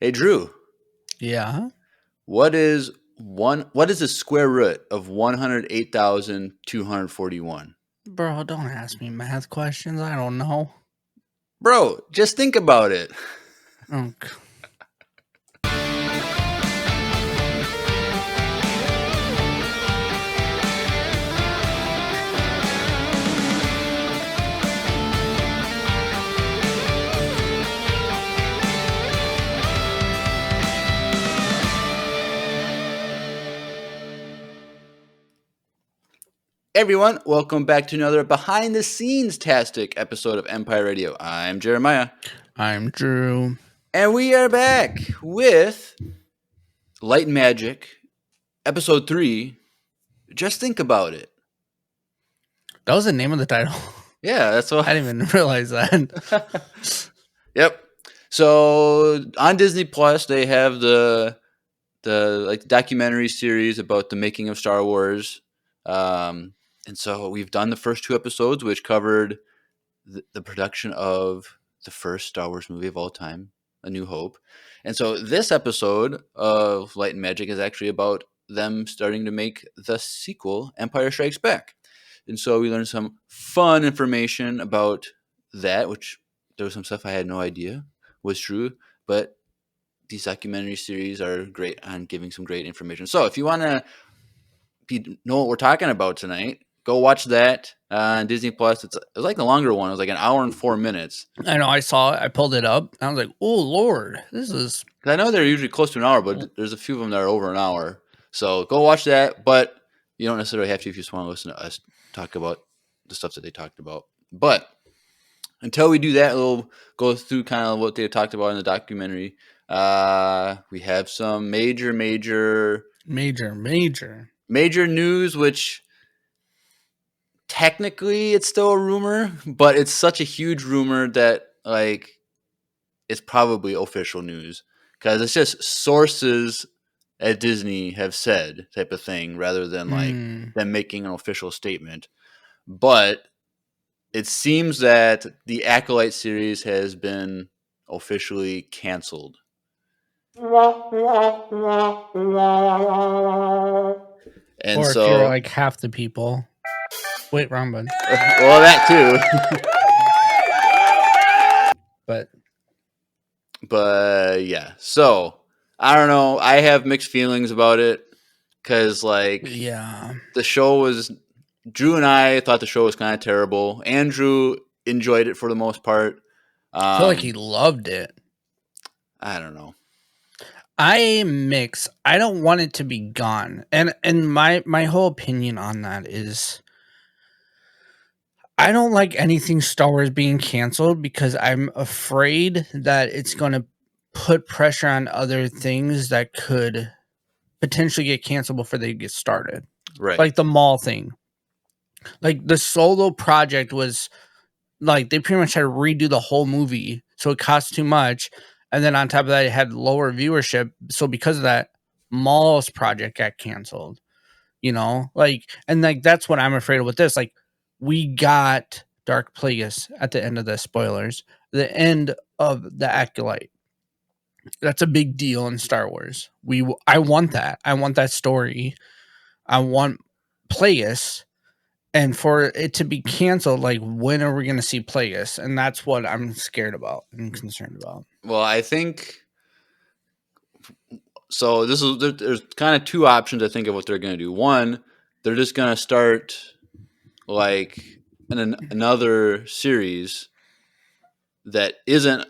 Hey Drew, Yeah. what is the square root of 108,241? Bro, don't ask me math questions. I don't know. Bro, just think about it. Oh, Everyone, welcome back to another behind the scenes tastic episode of Empire Radio. I'm Jeremiah, I'm Drew. and we are back with Light and Magic, episode 3. Just think about it. That was the name of the title. Yeah, that's what. I didn't even realize that. Yep. So on Disney Plus, they have the documentary series about the making of Star Wars. And so we've done the first 2 episodes, which covered the production of the first Star Wars movie of all time, A New Hope. And so this episode of Light and Magic is actually about them starting to make the sequel, Empire Strikes Back. And so we learned some fun information about that, which there was some stuff I had no idea was true, but these documentary series are great on giving some great information. So if you want to know what we're talking about tonight, go watch that on Disney Plus. It's like the longer one. It was like an hour and 4 minutes. I know. I saw it. I pulled it up. I was like, oh, Lord. This is. 'Cause I know they're usually close to an hour, but there's a few of them that are over an hour. So go watch that. But you don't necessarily have to if you just want to listen to us talk about the stuff that they talked about. But until we do that, we'll go through kind of what they talked about in the documentary. We have some major Major. news, which technically it's still a rumor, but it's such a huge rumor that like it's probably official news because it's just sources at Disney have said type of thing rather than like them making an official statement. But it seems that the Acolyte series has been officially canceled. And Or if you're so, like half the people. Wait, wrong button. well, that too. But But yeah, so I don't know. I have mixed feelings about it because, like, yeah. the show was. Drew and I thought the show was kind of terrible. Andrew enjoyed it for the most part. I feel like he loved it. I don't know. I mix. I don't want it to be gone. And my whole opinion on that is I don't like anything Star Wars being canceled because I'm afraid that it's going to put pressure on other things that could potentially get canceled before they get started. Right. Like the mall thing. Like the solo project was like they pretty much had to redo the whole movie, so it cost too much. And then on top of that, it had lower viewership. So because of that, Mall's project got canceled. And like that's what I'm afraid of with this. Like we got Dark Plagueis at the end of the spoilers, the end of the Acolyte. That's a big deal in Star Wars. I want that. I want that story. I want Plagueis, and for it to be canceled, like when are we going to see Plagueis? And that's what I'm scared about and concerned about. Well, I think so. There's kind of two options. I think of what they're going to do. One, they're just going to start like another series that isn't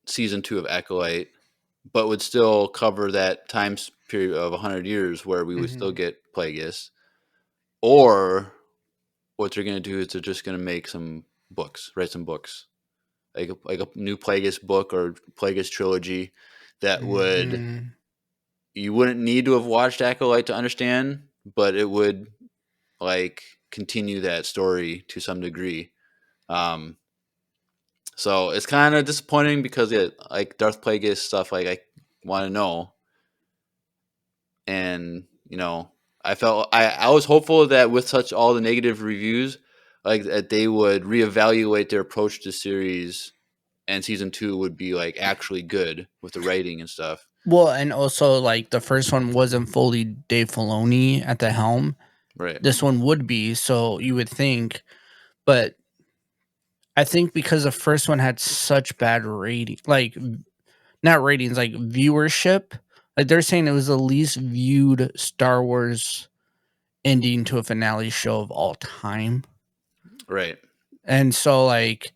season 2 of Acolyte, but would still cover that time period of 100 years where we would still get Plagueis. Or what they're going to do is they're just going to make some books, write some books, like a new Plagueis book or Plagueis trilogy that would you wouldn't need to have watched Acolyte to understand, but it would like continue that story to some degree. Um, so it's kind of disappointing because like Darth Plagueis stuff, like I want to know, and I was hopeful that with such all the negative reviews, like that they would reevaluate their approach to series and season 2 would be like actually good with the writing and stuff. Well, and also like the first one wasn't fully Dave Filoni at the helm. Right. This one would be, so you would think, but I think because the first one had such bad rating, like not ratings, like viewership. Like they're saying it was the least viewed Star Wars ending to a finale show of all time. Right. And so like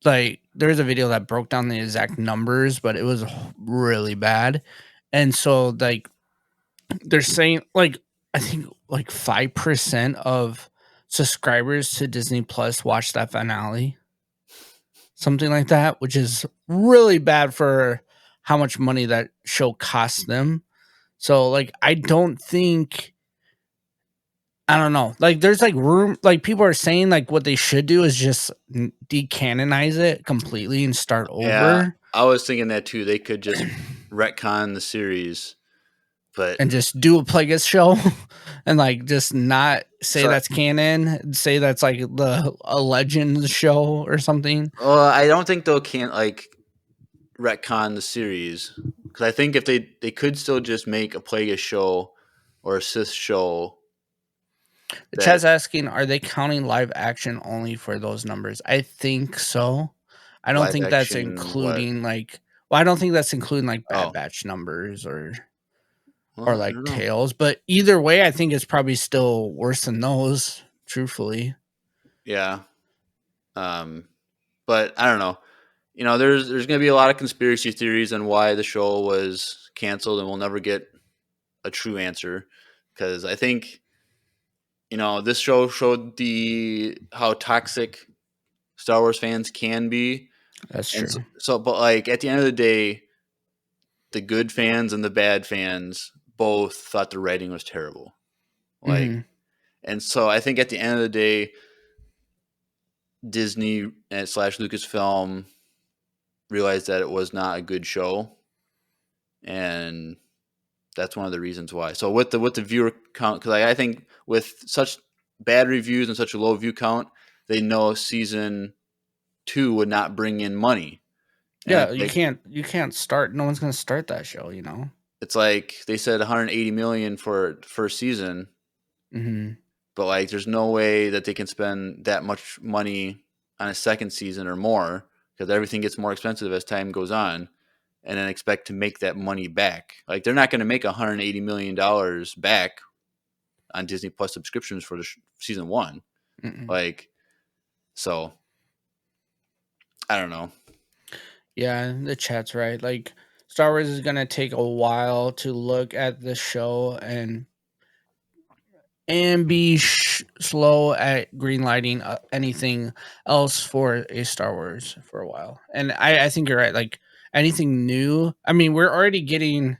there's a video that broke down the exact numbers, but it was really bad. And so like they're saying like I think like 5% of subscribers to Disney Plus watched that finale. Something like that, which is really bad for how much money that show cost them. So like I don't know. Like there's like room like people are saying like what they should do is just decanonize it completely and start Yeah, over I was thinking that too. They could just retcon the series, but and just do a Plagueis show and like just not say so that's canon, say that's like a Legends show or something. well, I don't think they'll can't like retcon the series because I think if they could still just make a Plagueis show or a Sith show that Chad's asking, are they counting live action only for those numbers? I think so. I don't live think that's action what? including like well, I don't think that's including like Bad Oh, Batch numbers or well, I like don't know. Tails. But either way, I think it's probably still worse than those, truthfully. Yeah, um, but I don't know. You know, there's going to be a lot of conspiracy theories on why the show was canceled, and we'll never get a true answer because I think this show showed the how toxic Star Wars fans can be, That's and true. but like at the end of the day, the good fans and the bad fans both thought the writing was terrible. Like, Hmm. and so I think at the end of the day, Disney and slash Lucasfilm realized that it was not a good show, and that's one of the reasons why. So with the viewer count, because I think with such bad reviews and such a low view count, they know season 2 would not bring in money, and Yeah, you can't start. No one's gonna start that show, you know. it's like they said 180 million for first season, Hmm. but like there's no way that they can spend that much money on a second season or more because everything gets more expensive as time goes on, and then expect to make that money back. Like they're not going to make 180 million dollars back on Disney Plus subscriptions for the season 1. Hmm. Like, so I don't know. Yeah, the chat's right. Like Star Wars is gonna take a while to look at the show and be slow at greenlighting anything else for a Star Wars for a while. And I think you're right. Like anything new, I mean, we're already getting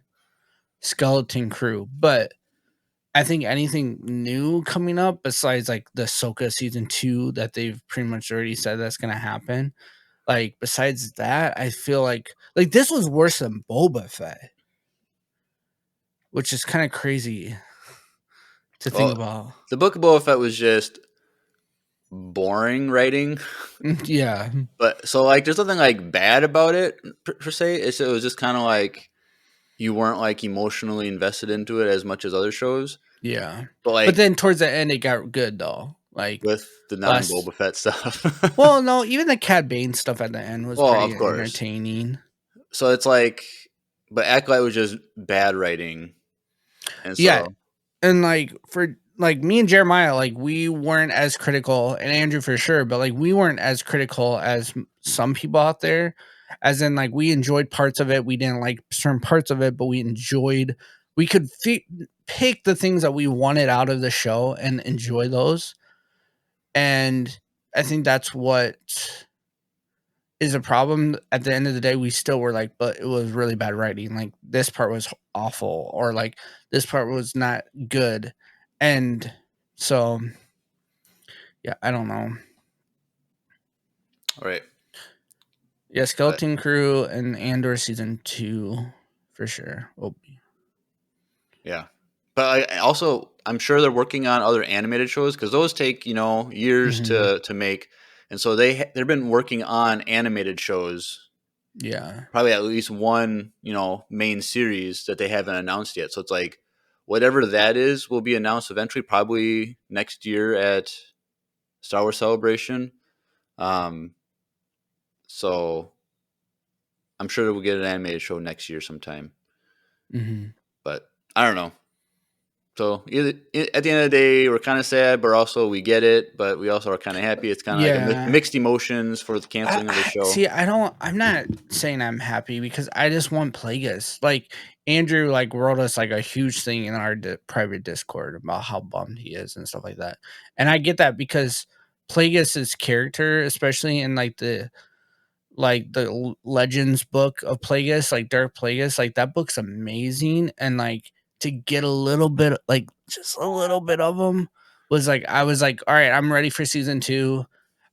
Skeleton Crew, but I think anything new coming up besides like the Ahsoka season 2 that they've pretty much already said that's gonna happen. Like besides that, I feel like this was worse than Boba Fett, which is kind of crazy to think Well, about. the Book of Boba Fett was just boring writing, Yeah, but so like there's nothing like bad about it per se. It was just kind of like you weren't like emotionally invested into it as much as other shows. yeah. But But like then towards the end, it got good though. Like with the non last, Boba Fett stuff. well, no, even the Cad Bane stuff at the end was Well, pretty of course. entertaining. So it's like, but Acolyte was just bad writing, and Yeah, so and like for like me and Jeremiah, like we weren't as critical, and Andrew for sure, but like we weren't as critical as some people out there. As in, like we enjoyed parts of it, we didn't like certain parts of it, but we enjoyed. We could pick the things that we wanted out of the show and enjoy those, and I think that's what is a problem. At the end of the day, we still were like, but it was really bad writing. Like this part was awful, or like this part was not good. And so, yeah, I don't know. all right, Yeah, but Skeleton Crew and Andor season 2 for sure. Oh, yeah, but also I'm sure they're working on other animated shows because those take years mhm. to make, and so they've been working on animated shows, Yeah. probably at least one, main series that they haven't announced yet. So it's like whatever that is will be announced eventually, probably next year at Star Wars Celebration. Um, so I'm sure we'll get an animated show next year sometime. Hmm. But I don't know. So at the end of the day, we're kind of sad, but also we get it. But we also are kind of happy. It's kind of like a Yeah. mixed emotions for the canceling of the show. See, I'm not saying I'm happy because I just want Plagueis. Like Andrew, like wrote us like a huge thing in our private Discord about how bummed he is and stuff like that. And I get that because Plagueis's character, especially in like the Legends book of Plagueis, like Dark Plagueis, like that book's amazing. And like to get a little bit, like just a little bit of him was like, I was like, all right, I'm ready for season 2.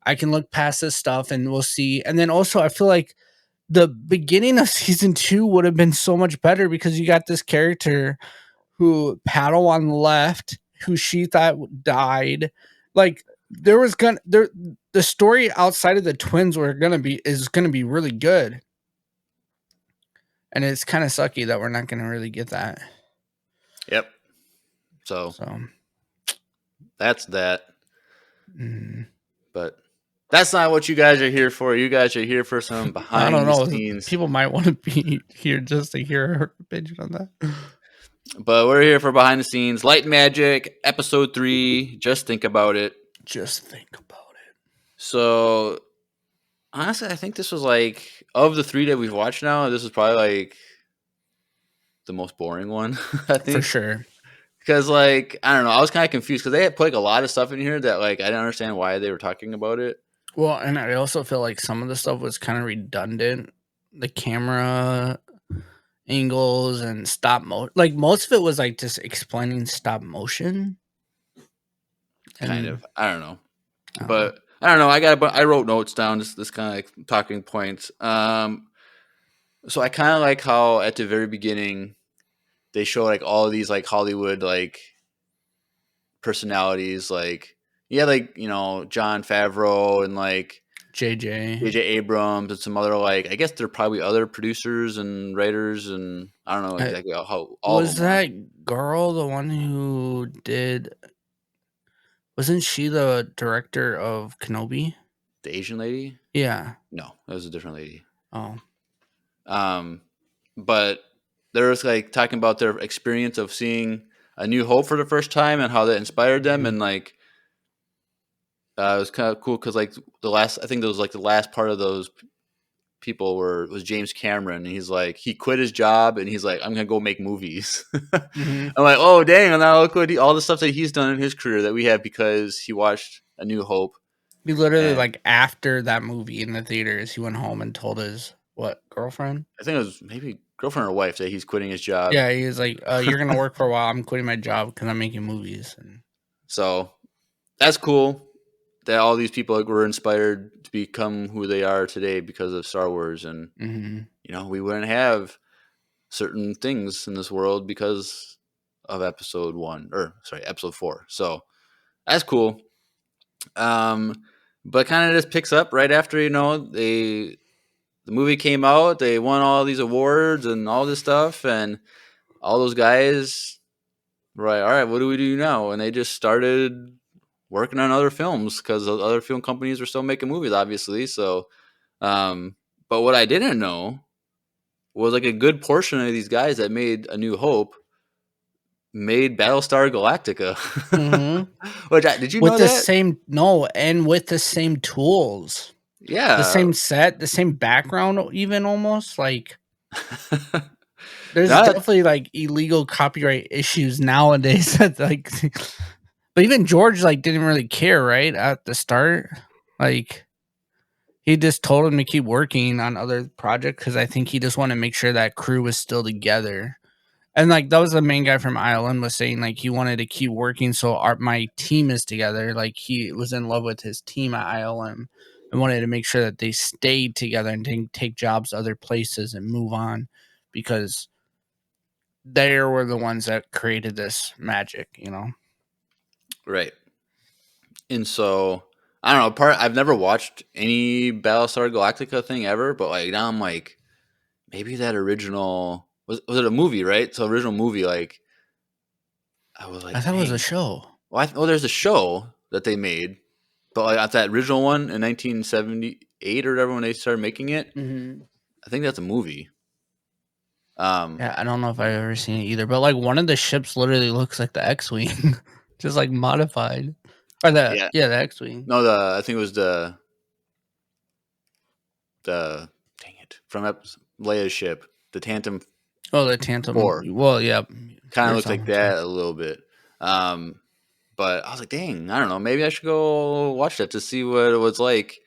I can look past this stuff and we'll see. And then also, I feel like the beginning of season 2 would have been so much better because you got this character who Padawan left, who she thought died. Like there was gonna there the story outside of the twins is gonna be really good. And it's kind of sucky that we're not gonna really get that. Yep. So So that's that. mm, But that's not what you guys are here for. You guys are here for some I don't behind the know. scenes. People might want to be here just to hear her opinion on that. But we're here for behind the scenes. Light Magic, episode 3. Just think about it. Just think about it. So honestly, I think this was like of the 3 that we've watched now, this is probably like the most boring one, I For think. sure. Because like, I don't know, I was kind of confused because they had put like a lot of stuff in here that like I didn't understand why they were talking about it. Well, and I also feel like some of the stuff was kind of redundant. The camera angles and stop motion, like most of it was like just explaining stop motion. Kind And of. I don't know. I don't know. But I don't know. I wrote notes down, just this kind of like talking points. So I kind of like how at the very beginning they show like all of these like Hollywood like personalities, like like John Favreau and like JJ. J.J. Abrams and some other like I guess they're probably other producers and writers, and I don't know Uh, exactly how all of was them are. that girl the one who did? Wasn't she the director of Kenobi? The Asian lady? Yeah. No, that was a different lady. Oh. Um, but they're just like talking about their experience of seeing A New Hope for the first time and how that inspired them, Mhm. and like it was kind of cool because like I think that was like the last part of those people was James Cameron, and he's like he quit his job and he's like I'm gonna go make movies. Mhm. I'm like, oh dang, and now look what all the stuff that he's done in his career that we have because he watched A New Hope. He literally And like after that movie in the theaters, he went home and told his girlfriend? I think it was maybe girlfriend or wife that he's quitting his job. Yeah, he was like, "You're gonna work for a while. I'm quitting my job because I'm making movies." And So that's cool that all these people were inspired to become who they are today because of Star Wars, and mhm. we wouldn't have certain things in this world because of episode 4. So that's cool. Um, but kind of just picks up right after the movie came out. They won all these awards and all this stuff, and all those guys were like, all right, what do we do now? And they just started working on other films because other film companies were still making movies, obviously. So, but what I didn't know was like a good portion of these guys that made A New Hope made Battlestar Galactica. Mhm. Did you With know the that? same no, and with the same tools. The Yeah. same set, the same background even almost, like, there's Not definitely, like, illegal copyright issues nowadays that, like but even George, like, didn't really care, right, at the start? Like, he just told him to keep working on other projects because I think he just wanted to make sure that crew was still together. And, like, that was the main guy from Ireland was saying, like, he wanted to keep working so my team is together. Like, he was in love with his team at ILM and wanted to make sure that they stayed together and didn't take jobs other places and move on because they were the ones that created this magic, you know? right. And so I don't know. I've never watched any Battlestar Galactica thing ever, but like now I'm like, maybe that original was it a movie, right? So original movie, like I was I like, thought it was a dang. show. Well, there's a show that they made, but like at that original one in 1978 or whatever when they started making it, Mm-hmm. I think that's a movie. Um, Yeah, I don't know if I've ever seen it either, but like one of the ships literally looks like the X-wing, just like modified, or yeah, the X-wing. no, I think it was the dang it from Leia's ship, the Tantum Oh, the Tantum. 4. Well, yeah, Kind of you're looks like talking too. that a little bit. Um, but I was like, dang, I don't know. Maybe I should go watch that to see what it was like.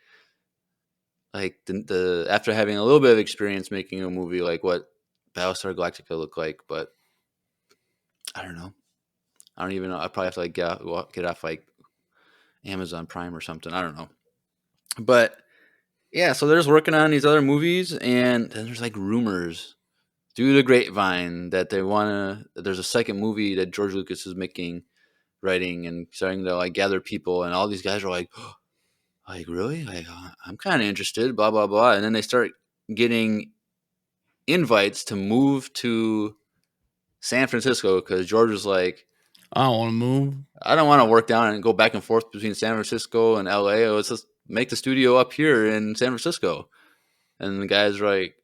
Like the after having a little bit of experience making a movie, like what Battlestar Galactica looked like. But I don't know. I don't even know. I probably have to like get off like Amazon Prime or something. I don't know. But yeah, so they're just working on these other movies, and then there's like rumors through the grapevine that they want to. There's a second movie that George Lucas is making, writing, and starting to like gather people, and all these guys are like, oh, like really, like I'm kind of interested, blah blah blah, and then they start getting invites to move to San Francisco because George was like, I don't want to move. I don't want to work down and go back and forth between San Francisco and LA. Let's just make the studio up here in San Francisco. And the guys are like,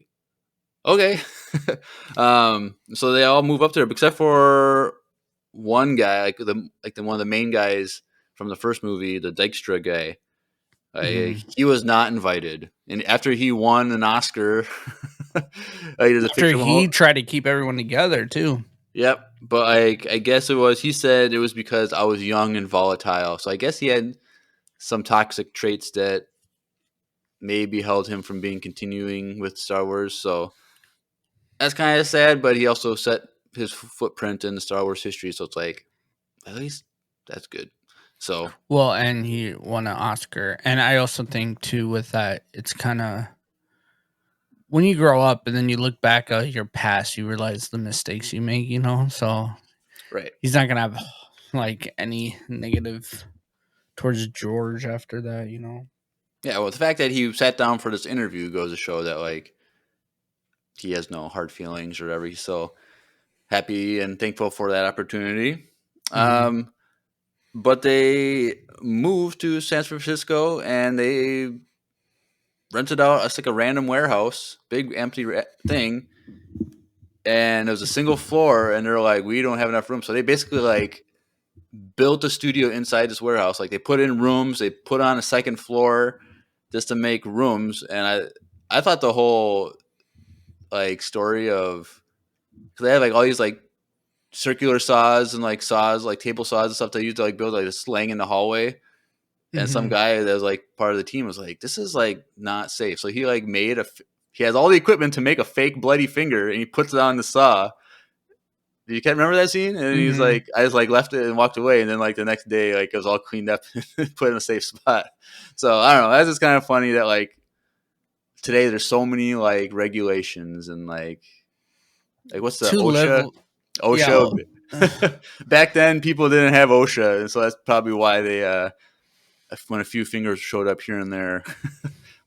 okay. So they all move up there, except for one guy, like the one of the main guys from the first movie, the Dykstra guy. Mhm. He was not invited, and after he won an Oscar, like, there's a After picture of him. he tried to keep everyone together too. Yep, but I guess it was. He said it was because I was young and volatile. So I guess he had some toxic traits that maybe held him from being continuing with Star Wars. So that's kind of sad. But he also set his footprint in the Star Wars history. So it's like at least that's good. So Well, and he won an Oscar. And I also think too with that, it's kind of when you grow up and then you look back at your past, you realize the mistakes you make. So right, he's not gonna have like any negative towards George after that. yeah. Well, the fact that he sat down for this interview goes to show that like he has no hard feelings or whatever. He's so happy and thankful for that opportunity. Hmm. But they moved to San Francisco and they rented out like a random warehouse, big empty thing, and it was a single floor. And they're like, we don't have enough room, so they basically like built a studio inside this warehouse. Like they put in rooms, they put on a second floor just to make rooms. And I thought the whole like story of because they had like all these like circular saws and like saws, like table saws and stuff they used to like build like a slang in the hallway. And some Hmm. guy that was like part of the team was like, "This is like not safe." So he like he has all the equipment to make a fake bloody finger, and he puts it on the saw. You can't remember that scene, and he's Hmm. like, "I just like left it and walked away." And then like the next day, like it was all cleaned up and put in a safe spot. So I don't know. That's just kind of funny that like today there's so many like regulations and like what's the To OSHA? live, yeah. OSHA. Back then, people didn't have OSHA, and so that's probably why they when a few fingers showed up here and there,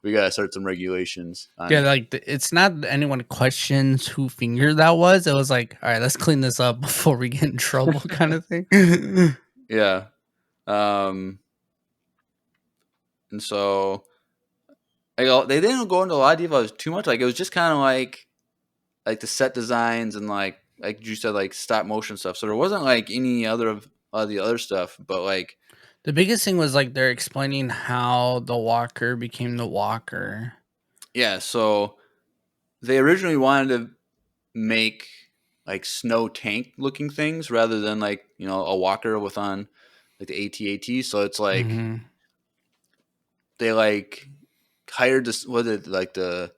we gotta start some regulations Yeah, on. like it's not that anyone questions who finger that was. It was like, all right, let's clean this up before we get in trouble, kind of thing. Yeah. Um, and so they didn't go into a lot of details too much. Like it was just kind of like the set designs and like you said, like stop motion stuff. So there wasn't like any other of the other stuff, but like The biggest thing was like they're explaining how the walker became the walker. yeah. So they originally wanted to make like snow tank looking things rather than like a walker with on like the AT-AT. So it's like Hmm. they like hired this was it like the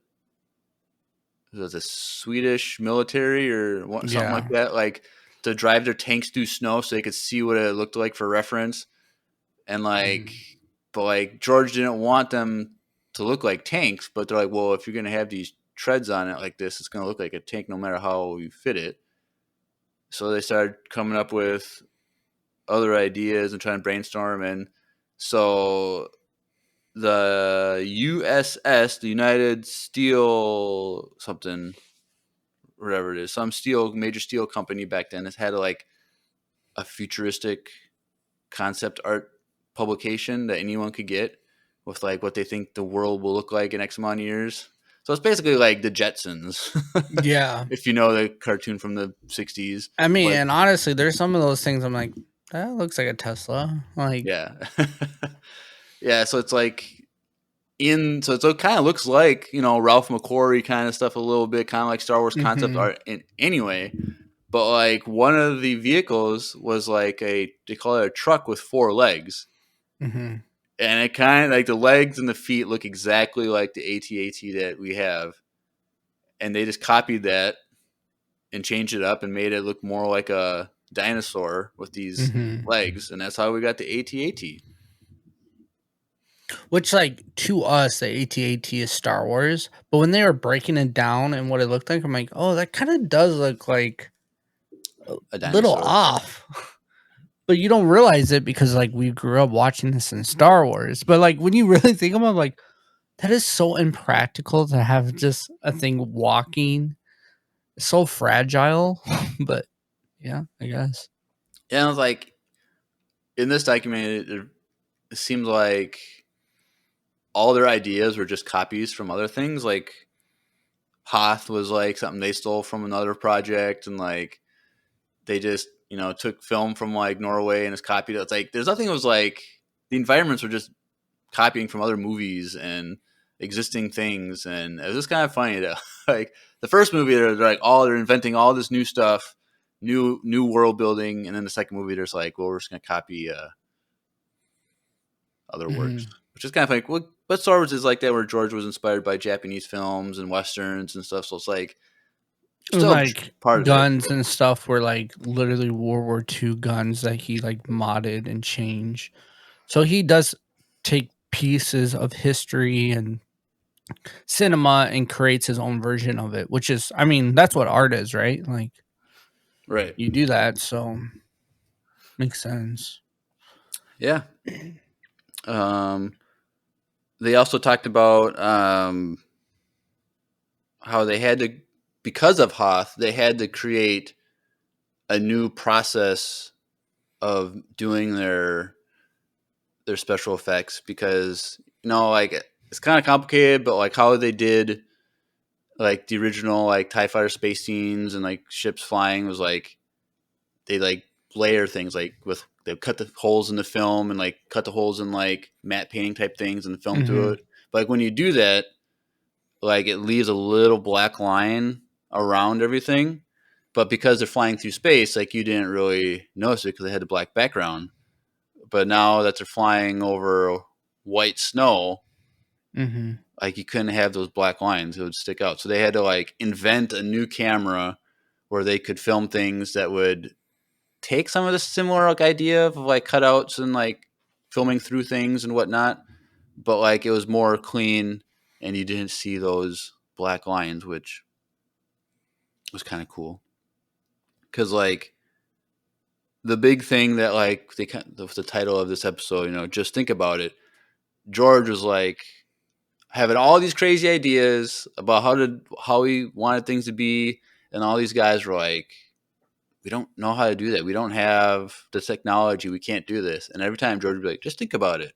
Swedish military or something like Yeah. that, like to drive their tanks through snow so they could see what it looked like for reference. And like, Hmm. but like George didn't want them to look like tanks, but they're like, well, if you're gonna have these treads on it like this, it's gonna look like a tank no matter how you fit it. So they started coming up with other ideas and trying to brainstorm, and so the USS, the United Steel something, whatever it is, some major steel company back then has had like a futuristic concept art publication that anyone could get with like what they think the world will look like in X amount of years. So it's basically like the Jetsons, Yeah. if you know the cartoon from the '60s. I mean, But and honestly, there's some of those things I'm like, that looks like a Tesla. Like, yeah, yeah. So it's like so it kind of looks like Ralph McQuarrie kind of stuff a little bit, kind of like Star Wars concept mm-hmm, art in anyway. But like one of the vehicles was like they call it a truck with 4 legs. mm-hmm, And it kind of like the legs and the feet look exactly like the AT-AT that we have. And they just copied that and changed it up and made it look more like a dinosaur with these mm-hmm. legs. And that's how we got the AT-AT. Which, like, to us, the AT-AT is Star Wars. But when they were breaking it down and what it looked like, I'm like, oh, that kind of does look like a A little dinosaur. off. But you don't realize it because, like, we grew up watching this in Star Wars. But, like, when you really think about it, like, that is so impractical to have just a thing walking. So fragile. But, yeah, I guess. And I was like, in this document, it seems like all their ideas were just copies from other things. Like Hoth was like something they stole from another project, and like they just took film from like Norway and just copied it. It's like there's nothing that was like the environments were just copying from other movies and existing things, and it was just kind of funny to like the first movie they're inventing all this new stuff, new world building, and then the second movie there's like, well, we're just gonna copy other works, Mhm. which is kind of like but Star Wars is like that, where George was inspired by Japanese films and westerns and stuff, so it's like And, still like, part of it. guns and stuff were, like, literally World War II guns that he, like, modded and changed. So he does take pieces of history and cinema and creates his own version of it, which is, I mean, that's what art is, right? Like, Right. you do that, so makes sense. Yeah. They also talked about how they had to, because of Hoth, they had to create a new process of doing their special effects, because like it's kind of complicated, but like how they did like the original like TIE fighter space scenes and like ships flying was like they like layer things like with they cut the holes in the film and like cut the holes in like matte painting type things and film through Mhm. it. But like when you do that, like it leaves a little black line around everything. But because they're flying through space, like you didn't really notice it because they had the black background. But now that they're flying over white snow, Mhm. like you couldn't have those black lines; it would stick out. So they had to like invent a new camera where they could film things that would take some of the similar like idea of like cutouts and like filming through things and whatnot, but like it was more clean and you didn't see those black lines, which was kind of cool. Because like the big thing that like the title of this episode, just think about it. George was like having all these crazy ideas about how he wanted things to be, and all these guys were like, we don't know how to do that. We don't have the technology. We can't do this. And every time George would be like, just think about it.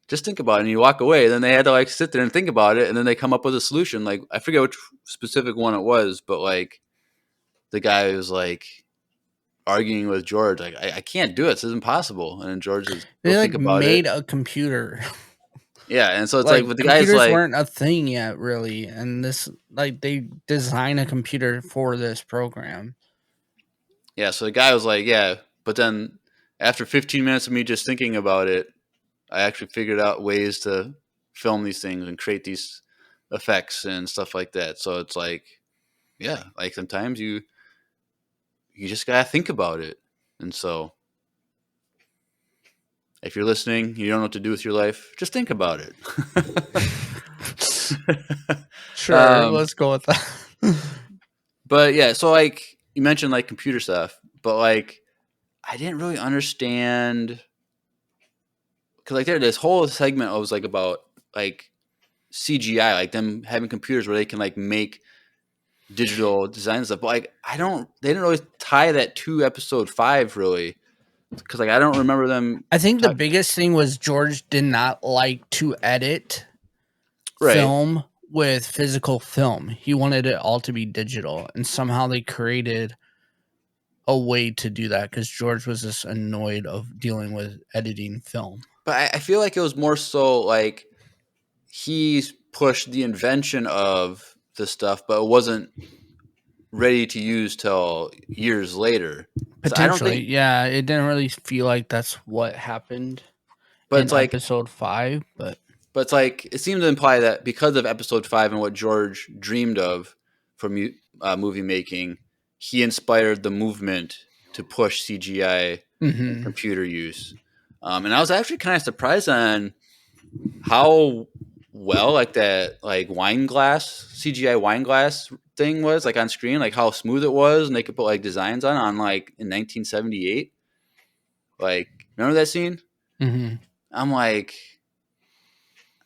Just think about it. And you walk away. And then they had to like sit there and think about it. And then they come up with a solution. Like, I forget which specific one it was, but like the guy was like arguing with George, like, I can't do it. This is impossible. And then George is, go They, think like, about it. made a computer. Yeah. And so it's like, Like, but the guy's computers like, weren't a thing yet, really, and this, like, they design a computer for this program. yeah. So the guy was like, yeah. But then after 15 minutes of me just thinking about it, I actually figured out ways to film these things and create these effects and stuff like that. So it's like, yeah, like sometimes you just gotta think about it. And so if you're listening, you don't know what to do with your life, just think about it. Sure, let's go with that. But yeah, so like you mentioned like computer stuff, but like I didn't really understand because like there this whole segment was like about like CGI, like them having computers where they can like make digital design stuff. But like they didn't really tie that to episode 5 really, because like I don't remember them. I think the biggest thing was George did not like to edit Right. film with physical film. He wanted it all to be digital, and somehow they created a way to do that because George was just annoyed of dealing with editing film. But I feel like it was more so like he pushed the invention of the stuff, but it wasn't ready to use till years later. So I don't Potentially, think, yeah, it didn't really feel like that's what happened but in it's like, episode 5, but it seems to imply that because of episode 5 and what George dreamed of for movie making, he inspired the movement to push CGI and mhm. computer use. And I was actually kind of surprised on how well like that like wine glass CGI wine glass thing was like on screen, like how smooth it was, and they could put like designs on like in 1978. Like, remember that scene? Mhm. I'm like,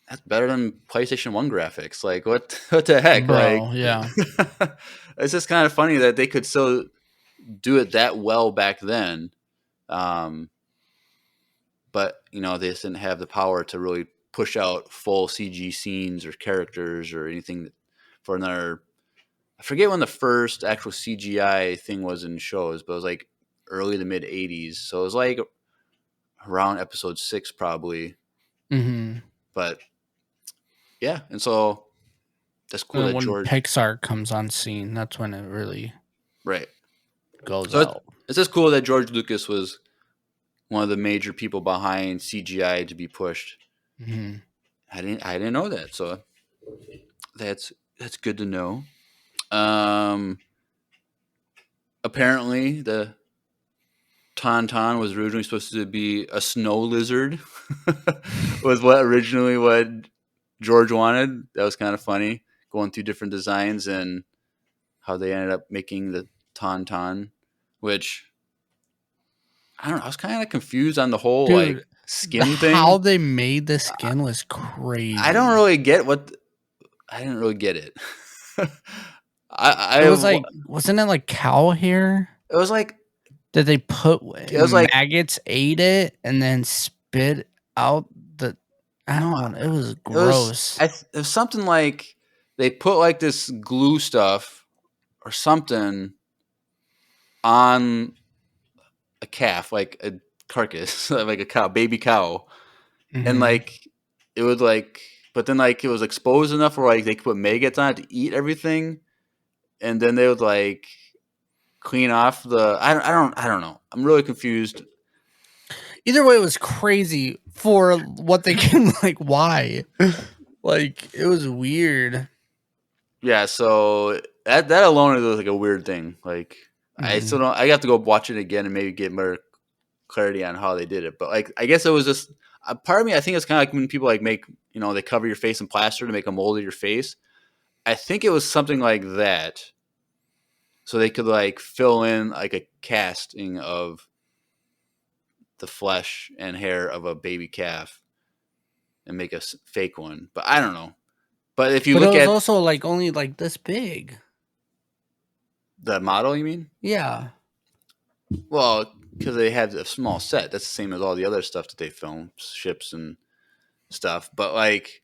that's better than PlayStation 1 graphics. Like, what the heck? Like, Bro, yeah. it's just kind of funny that they could still do it that well back then. Um, but they just didn't have the power to really push out full CG scenes or characters or anything for another. I forget when the first actual CGI thing was in shows, but it was like early to mid '80s. So it was like around episode 6 probably. Mhm. But yeah, and so that's cool And that when George. Pixar comes on scene, that's when it really Right. goes So out. it's just cool that George Lucas was one of the major people behind CGI to be pushed. Mhm. I didn't know that, so that's good to know. Um, apparently the Tauntaun was originally supposed to be a snow lizard. Was what George wanted. That was kind of funny, going through different designs and how they ended up making the Tauntaun, which I don't know. I was kind of confused on the whole like Dude, skin how thing. they made the I, skin was I don't crazy. really get what. I didn't really get it. It I was like, wasn't it like cow hair? it was like Did they put it was like maggots ate it and then spit out the? I no, don't know. It was it was gross. it was something like they put like this glue stuff or something on a calf, like a carcass, like a cow, baby cow, and Hmm. like it would like, but then like it was exposed enough where like they could put maggots on it to eat everything, and then they would like clean off the. I don't know. I'm really confused. Either way, it was crazy for what they can like. Why? Like it was weird. Yeah, so that alone is like a weird thing. Like I still Hmm. don't. I have to go watch it again and maybe get more clarity on how they did it. But like I guess it was just part of me. I think it's kind of like when people like make they cover your face in plaster to make a mold of your face. I think it was something like that, so they could like fill in like a casting of the flesh and hair of a baby calf and make a fake one. But I don't know. But if you But it look was at also like only like this big. the model, you mean? Yeah. Well, because they had a small set. That's the same as all the other stuff that they film, ships and stuff. But like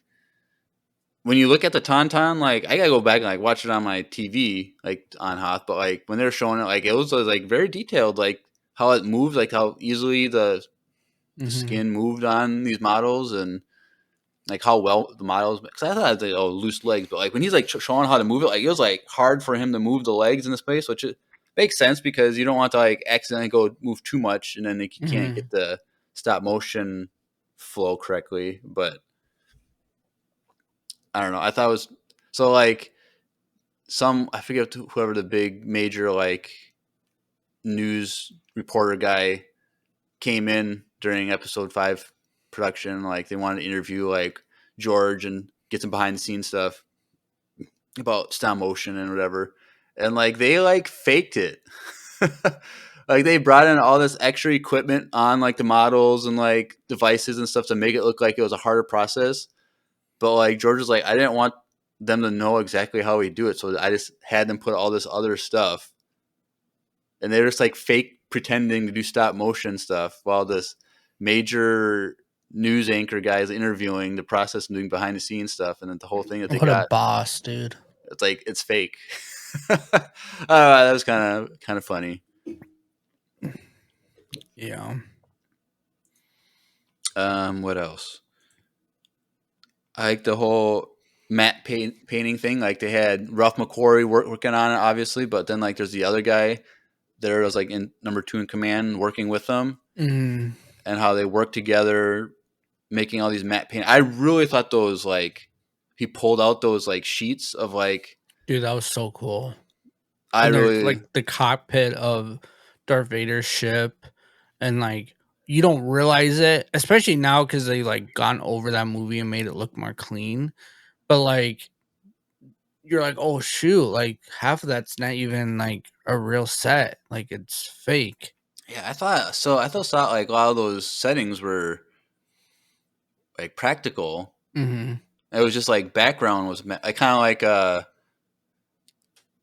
when you look at the Tauntaun, like I gotta go back and like watch it on my TV, like on Hoth. But like when they were showing it, like it was like very detailed, like how it moves, like how easily the Hmm. skin moved on these models, and like how well the models. Because I thought it was like, oh, loose legs, but like when he's like showing how to move it, like it was like hard for him to move the legs in the space, which it makes sense because you don't want to like accidentally go move too much, and then like, you can't Hmm. get the stop motion flow correctly. But I don't know. I thought it was so like I forget whoever the big major like news reporter guy came in during episode 5 production. Like they wanted to interview like George and get some behind the scenes stuff about stop motion and whatever. And like they like faked it. Like they brought in all this extra equipment on like the models and like devices and stuff to make it look like it was a harder process. But like George was like, I didn't want them to know exactly how we do it, so I just had them put all this other stuff, and they were just like fake pretending to do stop motion stuff while this major news anchor guy is interviewing the process and doing behind the scenes stuff, and then the whole thing that they What a got, boss, dude. it's like it's fake. That was kind of funny. Yeah. What else? I like the whole matte painting thing. Like they had Ralph McQuarrie working on it, obviously, but then like there's the other guy there was like in number 2 in command working with them, Mm. and how they work together, making all these matte paint. I really thought those like he pulled out those like sheets of like. Dude, that was so cool. I And there's really like the cockpit of Darth Vader's ship, and like you don't realize it, especially now because they like gone over that movie and made it look more clean. But like you're like, oh shoot, like half of that's not even like a real set, like it's fake. yeah I thought so. I thought like a lot of those settings were like practical. Mm-hmm. It was just like background was like kind of like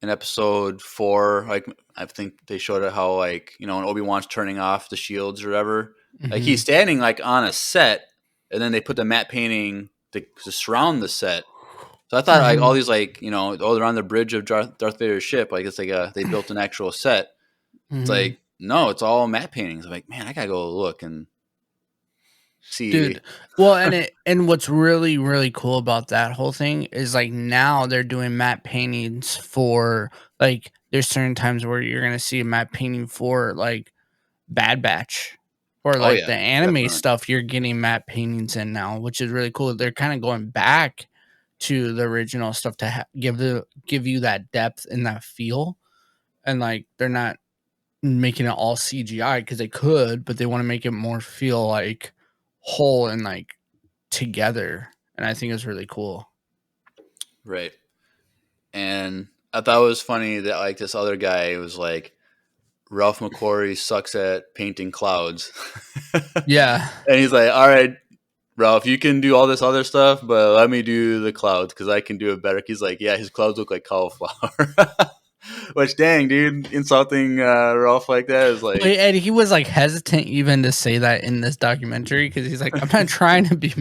in episode 4, like I think they showed it how like when Obi-Wan's turning off the shields or whatever, like Mm-hmm. he's standing like on a set, and then they put the matte painting to surround the set. So I thought like all Mm-hmm. these like they're on the bridge of Darth Vader's ship, like it's like they built an actual set. It's Mm-hmm. like no, it's all matte paintings. I'm like, man, I gotta go look and see. Dude, well, and what's really really cool about that whole thing is like now they're doing matte paintings for like there's certain times where you're gonna see a matte painting for like Bad Batch or Oh like yeah, the anime definitely. stuff. You're getting matte paintings in now, which is really cool. They're kind of going back to the original stuff to give you that depth and that feel, and like they're not making it all CGI because they could, but they want to make it more feel like whole and like together. And I think it's really cool. Right. And I thought it was funny that like this other guy was like, Ralph McQuarrie sucks at painting clouds. Yeah. And he's like, all right, Ralph, you can do all this other stuff, but let me do the clouds because I can do it better. He's like, yeah, his clouds look like cauliflower. Which, dang, dude, insulting Ralph like that is like, And he was like hesitant even to say that in this documentary because he's like, I'm not trying to be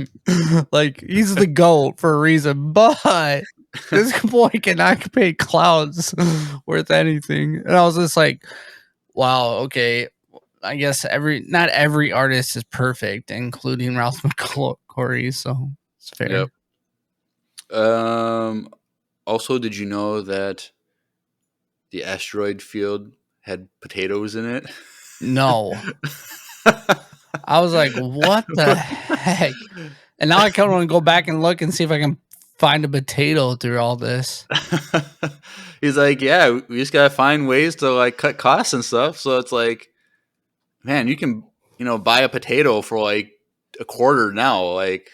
like, he's the GOAT for a reason, but this boy cannot paint clouds worth anything. And I was just like, wow, okay. I guess not every artist is perfect, including Ralph McQuarrie, so it's yep. fair. Also, did you know that the asteroid field had potatoes in it? No. I was like, what the heck? And now I kind of want to go back and look and see if I can find a potato through all this. He's like, yeah, we just gotta find ways to like cut costs and stuff. So it's like, man, you can buy a potato for like a quarter now. Like,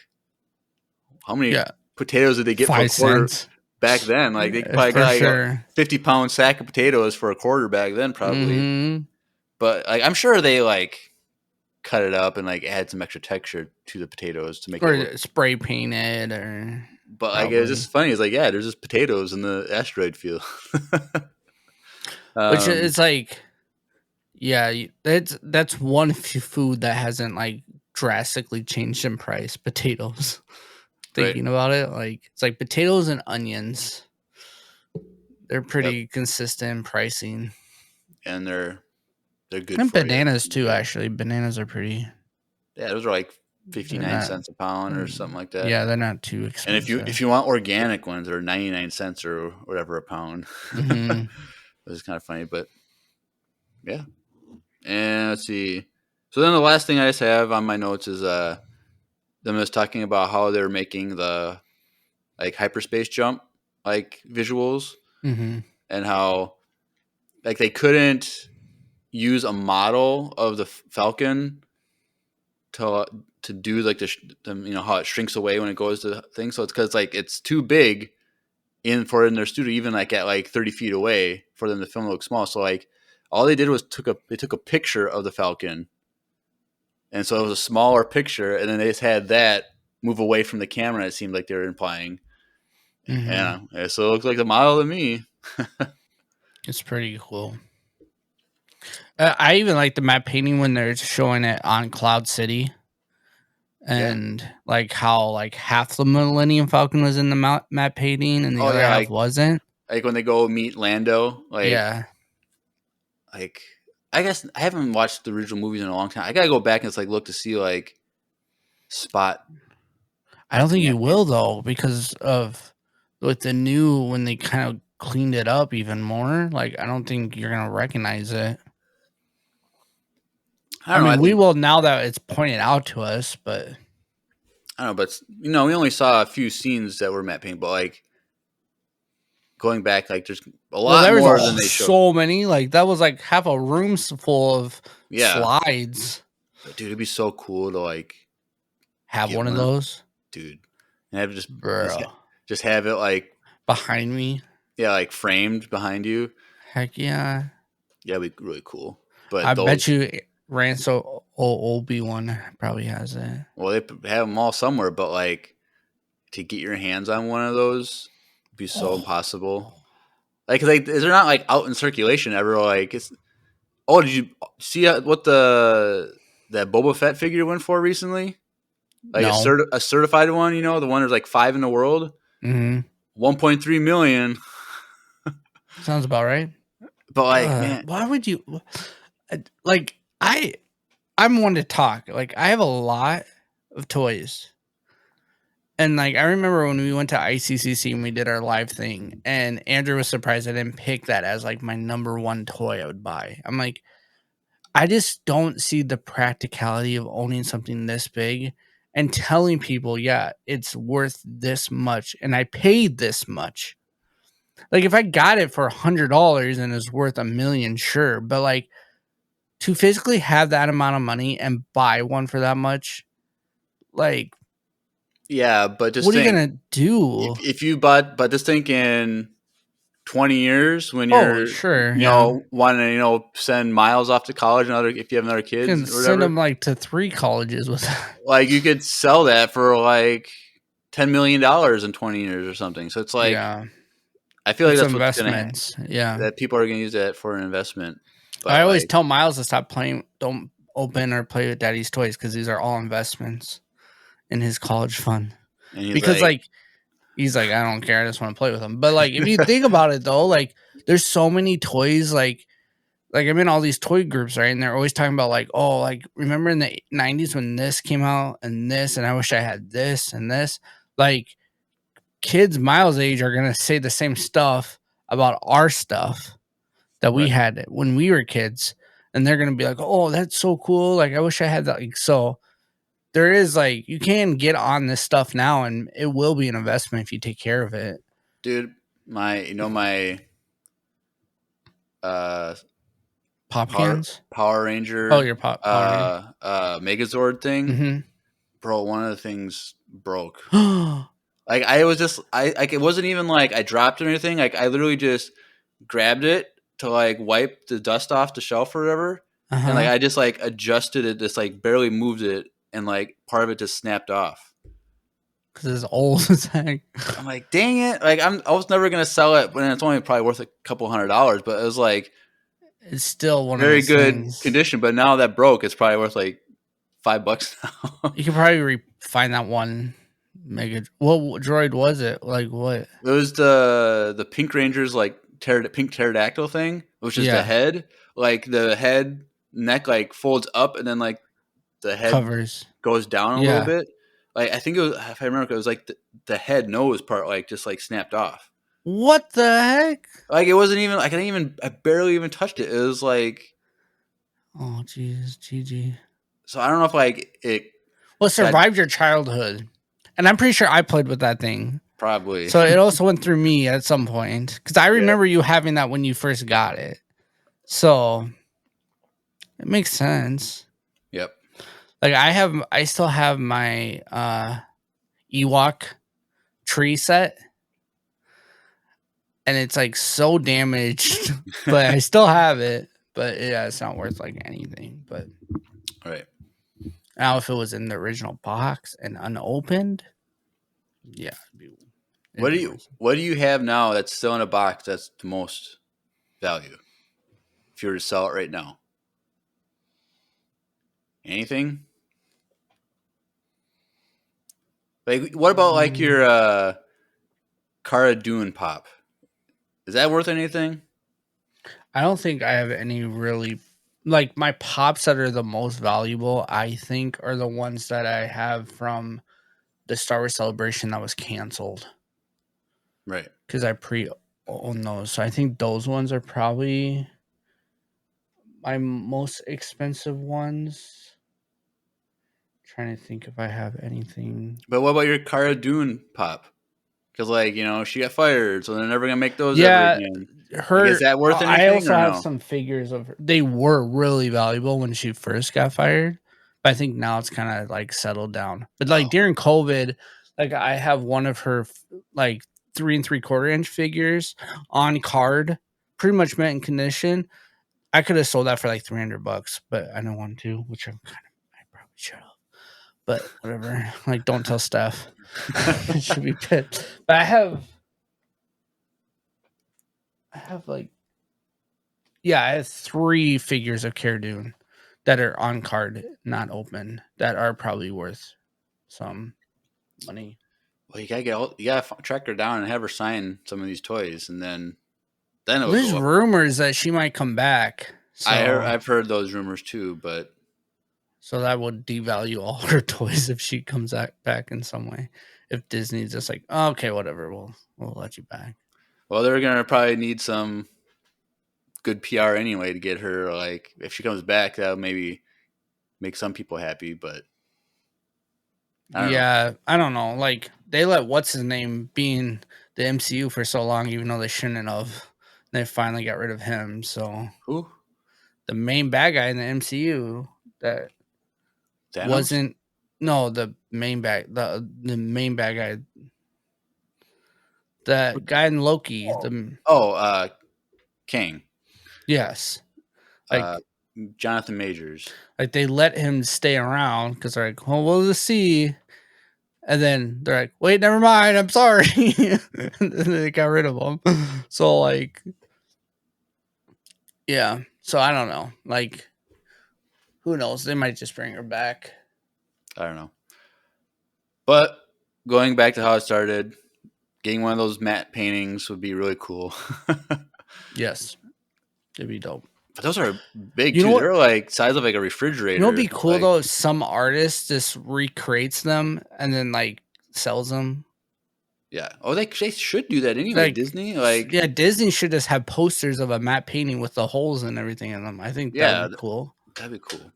how many Yeah, potatoes did they get for a quarter 5 cents back then? Like they probably for got like a sure. 50-pound sack of potatoes for a quarter back then, probably. Mm-hmm. But like, I'm sure they like cut it up and like add some extra texture to the potatoes to make it look. Or spray painted, or But like, it's probably. just funny. It's like, yeah, there's just potatoes in the asteroid field. Which um, is like, yeah, that's one food that hasn't like drastically changed in price. Potatoes. right. Thinking about it, like it's like potatoes and onions. They're Yep. pretty consistent in pricing. And they're good And for you. bananas too, actually. Bananas are pretty. Yeah, those are like They're 59 not. cents a pound or something like that. Yeah, they're not too And expensive. if you want organic ones, they're 99 cents or whatever a pound. Mm-hmm. Which is kind of funny, but yeah. And let's see. So then the last thing I just have on my notes is them just talking about how they're making the like hyperspace jump like visuals, Mm-hmm. and how like they couldn't use a model of the Falcon to do like how it shrinks away when it goes to things. So it's because like it's too big in their studio, even like at like 30 feet away, for them to film look small. So like All they did was they took a picture of the Falcon, and so it was a smaller picture, and then they just had that move away from the camera. It seemed like they were implying, Mm-hmm. and so it looks like the model to me. It's pretty cool. I even like the map painting when they're showing it on Cloud City, Yeah. and like how like half the Millennium Falcon was in the map painting and the Oh other yeah, half wasn't. like when they go meet Lando, Yeah, like I guess I haven't watched the original movies in a long time. I gotta go back and just like look to see like spot I don't think you map will painting. though because of with the new when they kind of cleaned it up even more. Like I don't think you're gonna recognize it. I I don't know. mean, we will now that it's pointed out to us, but I don't know, but we only saw a few scenes that were map painting, but like going back, like there's a well, lot there was more than they showed. so many. Like that was like half a room full of Yeah, slides. but dude, it'd be so cool to like Have get one of one, those, dude, and have bro, just have it like behind me. like framed behind you. Heck yeah! Yeah, it'd be really cool. But I bet those, you Ranso Obi one probably has it. well, they have them all somewhere, but like to get your hands on one of those would be so Oh, impossible. Like, 'cause, like, they're not like out in circulation ever. Like, it's oh, did you see what that Boba Fett figure went for recently? Like no. a certified one, the one there's like 5 in the world, Mm-hmm. 1.3 million. Sounds about right. But like, man, Why would you like? I'm one to talk. Like I have a lot of toys. And like I remember when we went to ICCC and we did our live thing, and Andrew was surprised I didn't pick that as like my number one toy I would buy. I'm like, I just don't see the practicality of owning something this big and telling people, yeah, it's worth this much, and I paid this much. Like if I got it for $100 and it's worth $1 million, sure, but like to physically have that amount of money and buy one for that much, like yeah. But just what are you think gonna do? if you but just think in 20 years when Oh, you're sure, yeah. wanting to send Miles off to college and other if you have another Can kids or send whatever, them like to 3 colleges with that. like you could sell that for like $10 million in 20 years or something. So it's like Yeah, I feel like it's that's what's gonna investments. Yeah. that people are gonna use that for an investment. I But always like, tell Miles to stop playing, don't open or play with daddy's toys because these are all investments in his college fund. and he's Because like, like he's like, I don't care, I just want to play with them. But like if you think about it though, like there's so many toys like I'm in all these toy groups, right? And they're always talking about like, oh, like remember in the 90s when this came out and this, and I wish I had this and this. Like kids Miles' age are gonna say the same stuff about our stuff that we right, had when we were kids, and they're gonna be like, "Oh, that's so cool! Like, I wish I had that." Like, so there is like you can get on this stuff now, and it will be an investment if you take care of it. dude, my uh Pop cans. Power Oh, Ranger your Power Ranger. Megazord thing, Mm-hmm. bro. One of the things broke. Like I was just I like it wasn't even like I dropped it or anything. Like I literally just grabbed it to like wipe the dust off the shelf or whatever, and like Uh-huh. I just like adjusted it, just like barely moved it, and like part of it just snapped off. Because it's old as heck. I'm like, dang it! Like I was never gonna sell it when it's only probably worth a couple $100, but it was like It's still one of very those good things. condition. But now that broke, it's probably worth like $5 now. You could probably find that one mega. What droid was it? Like what? It was the Pink Ranger's like pink pterodactyl thing, which is the Yeah, head. Like the head neck like folds up, and then like the head covers. goes down a little Yeah. bit. Like I think it was, if I remember, it was like the head nose part like just like snapped off. What the heck? Like it wasn't even. I barely even touched it. It was like, Oh, jeez, GG. so I don't know if like it Well, it got survived your childhood. And I'm pretty sure I played with that thing. probably. So it also went through me at some point. Because I Yeah. remember you having that when you first got it. So it makes sense. Yep. Like I still have my Ewok tree set. And it's like so damaged. But I still have it. But yeah, it's not worth like anything. But All right. now, if it was in the original box and unopened, yeah, it'd be worth it. What do you have now that's still in a box that's the most value? If you were to sell it right now, anything? Like, what about like Mm, your Cara Dune pop? Is that worth anything? I don't think I have any really like my pops that are the most valuable. I think are the ones that I have from the Star Wars Celebration that was canceled Right. because I pre-owned those. So I think those ones are probably my most expensive ones. Trying to think if I have anything. But what about your Cara Dune pop? Because like she got fired, so they're never gonna make those ever Yeah, again. Like, is her. that worth I anything also or have no? some figures of her. They were really valuable when she first got fired, but I think now it's kind of like settled down. But like Oh, during COVID, like I have one of her like 3 3/4 inch figures on card, pretty much mint in condition. I could have sold that for like $300, but I don't want to, which I probably should have. But whatever. Like, don't tell Steph. It should be pissed. But I have like yeah, I have 3 figures of Cara Dune that are on card, not open, that are probably worth some money. well, you gotta track her down and have her sign some of these toys, and then Well, it'll there's go up. rumors that she might come back, I've heard those rumors too, but so that would devalue all her toys if she comes back in some way. If Disney's just like, oh, okay, whatever, we'll let you back. well, they're gonna probably need some good PR anyway to get her. Like, if she comes back, that'll maybe make some people happy, but I don't know. Yeah, I don't know. Like they let what's his name be in the MCU for so long, even though they shouldn't have. They finally got rid of him. So Who? the main bad guy in the MCU that Thanos? wasn't no the main bad guy, the guy in Loki. The Oh, Kang. yes, Uh, like Jonathan Majors. they let him stay around because they're like, well, we'll just see. And then they're like, wait, never mind. I'm sorry. And then they got rid of him. So like, yeah. So I don't know. Like, who knows? They might just bring her back. I don't know. But going back to how it started, getting one of those matte paintings would be really cool. But Yes, it'd be dope. those are big You know too. what? They're like size of like a You know what'd refrigerator. be cool Like, though? If some artist just recreates them and then like sells them. yeah. Oh, they should do that anyway. Like, Disney, like, yeah, Disney should just have posters of a matte painting with the holes and everything in them. I think that would yeah, be cool. that'd be cool.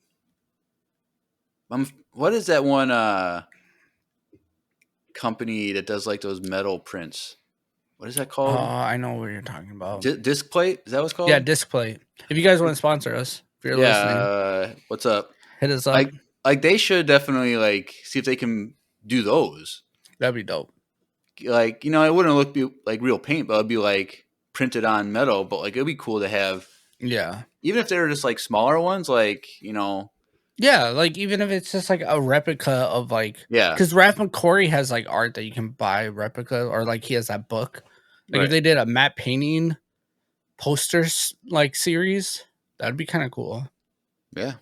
What is that one company that does like those metal prints? What is that Oh, called? I know what you're talking about. Disc plate? Is that what it's Yeah, called? disc plate. If you guys want to sponsor us, if you're Yeah. listening, What's up? hit us up. Like they should definitely like see if they can do those. That'd be dope. Like it wouldn't like real paint, but it'd be like printed on metal. But like it'd be cool to have, Yeah. even if they were just like smaller ones. Like Yeah, like even if it's just like a replica of like, yeah, because Raph McCory has like art that you can buy replica, or like he has that book. Like if right, they did a matte painting posters like series, that'd be kind of cool. yeah,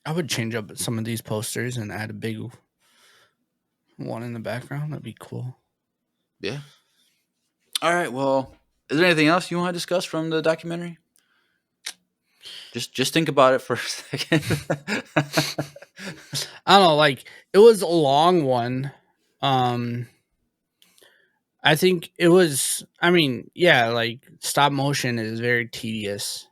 I would change up some of these posters and add a big one in the background. That'd be cool. yeah. All right. Well, is there anything else you want to discuss from the documentary? Just think about it for a second. I don't know, like it was a long one. Um I think it was I mean, yeah, like stop motion is very tedious.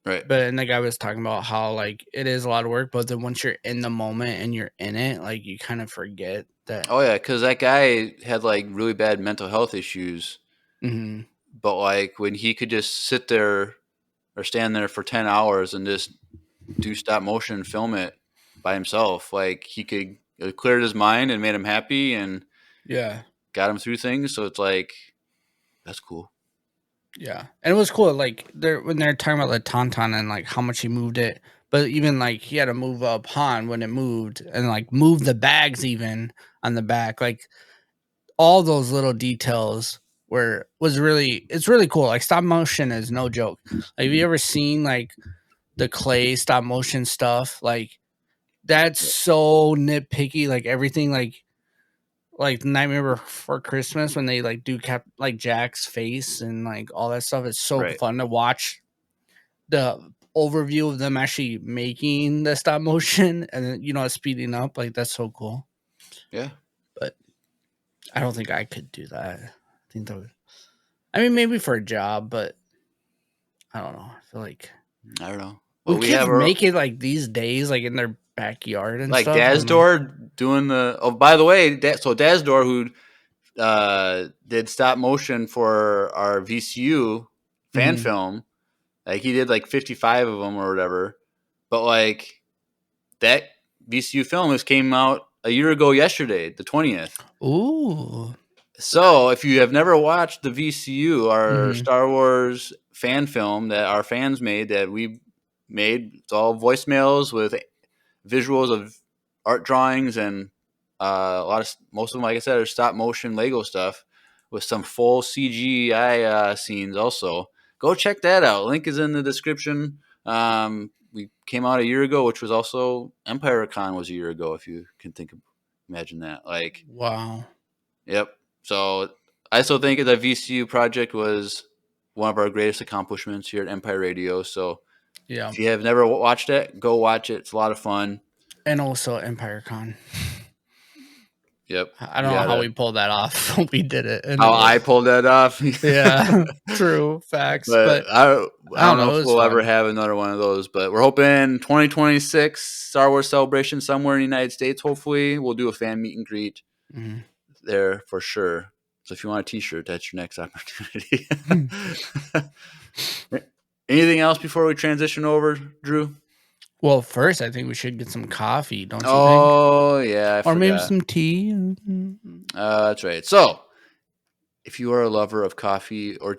Right. But and the guy was talking about how like it is a lot of work, but then once you're in the moment and you're in it, like you kind of forget that. Oh yeah, because that guy had like really bad mental health issues, Mhm. but like when he could just sit there or stand there for 10 hours and just do stop motion and film it by himself, like it cleared his mind and made him happy and Yeah. got him through things. So it's like that's cool. Yeah, and it was cool. Like when they're talking about the tauntaun and like how much he moved it, but even like he had to move up Han when it moved, and like move the bags even on the back. Like all those little details was really it's really cool. Like stop motion is no joke. Like, have you ever seen like the clay stop motion stuff? Like that's so nitpicky. Like everything like Nightmare Before Christmas when they like do like Jack's face and like all that stuff. It's so Right. fun to watch the overview of them actually making the stop motion and then speeding up. Like that's so cool. Yeah. But I don't think I could do that. I think that would. I mean, maybe for a job, but I don't know. I feel like I don't know. when Well, we kids have our make it like these days, like in their backyard and like stuff. I'm like, Dazdor doing the. Oh, by the way, so Dazdor who did stop motion for our VCU fan mhm. film. Like he did like 55 of them or whatever. But like that VCU film just came out a year ago yesterday, the 20th. Ooh. So if you have never watched the VCU, our Mhm. Star Wars fan film that our fans made, that we made, it's all voicemails with visuals of art drawings and most of them, like I said, are stop motion Lego stuff with some full CGI scenes. Also, go check that out. Link is in the description. We came out a year ago, which was also EmpireCon was a year ago. If you can imagine that. Like, Wow. yep. So I still think the VCU project was one of our greatest accomplishments here at Empire Radio. So Yeah. if you have never watched it, go watch it. It's a lot of fun. And also EmpireCon. Yep. I You don't know how gotta we pulled that off. We did it, and it how I was pulled that off. yeah, true facts. But But I I don't don't know. know It if was we'll ever fun. have another one of those. But we're hoping 2026 Star Wars Celebration somewhere in the United States. Hopefully, we'll do a fan meet and greet Mhm. there for sure. So if you want a T-shirt, that's your next opportunity. Anything else before we transition over, Drew? Well, first, I think we should get some coffee, don't you think? Oh yeah, I Or maybe forgot. some tea. Mhm. That's right. So if you are a lover of coffee or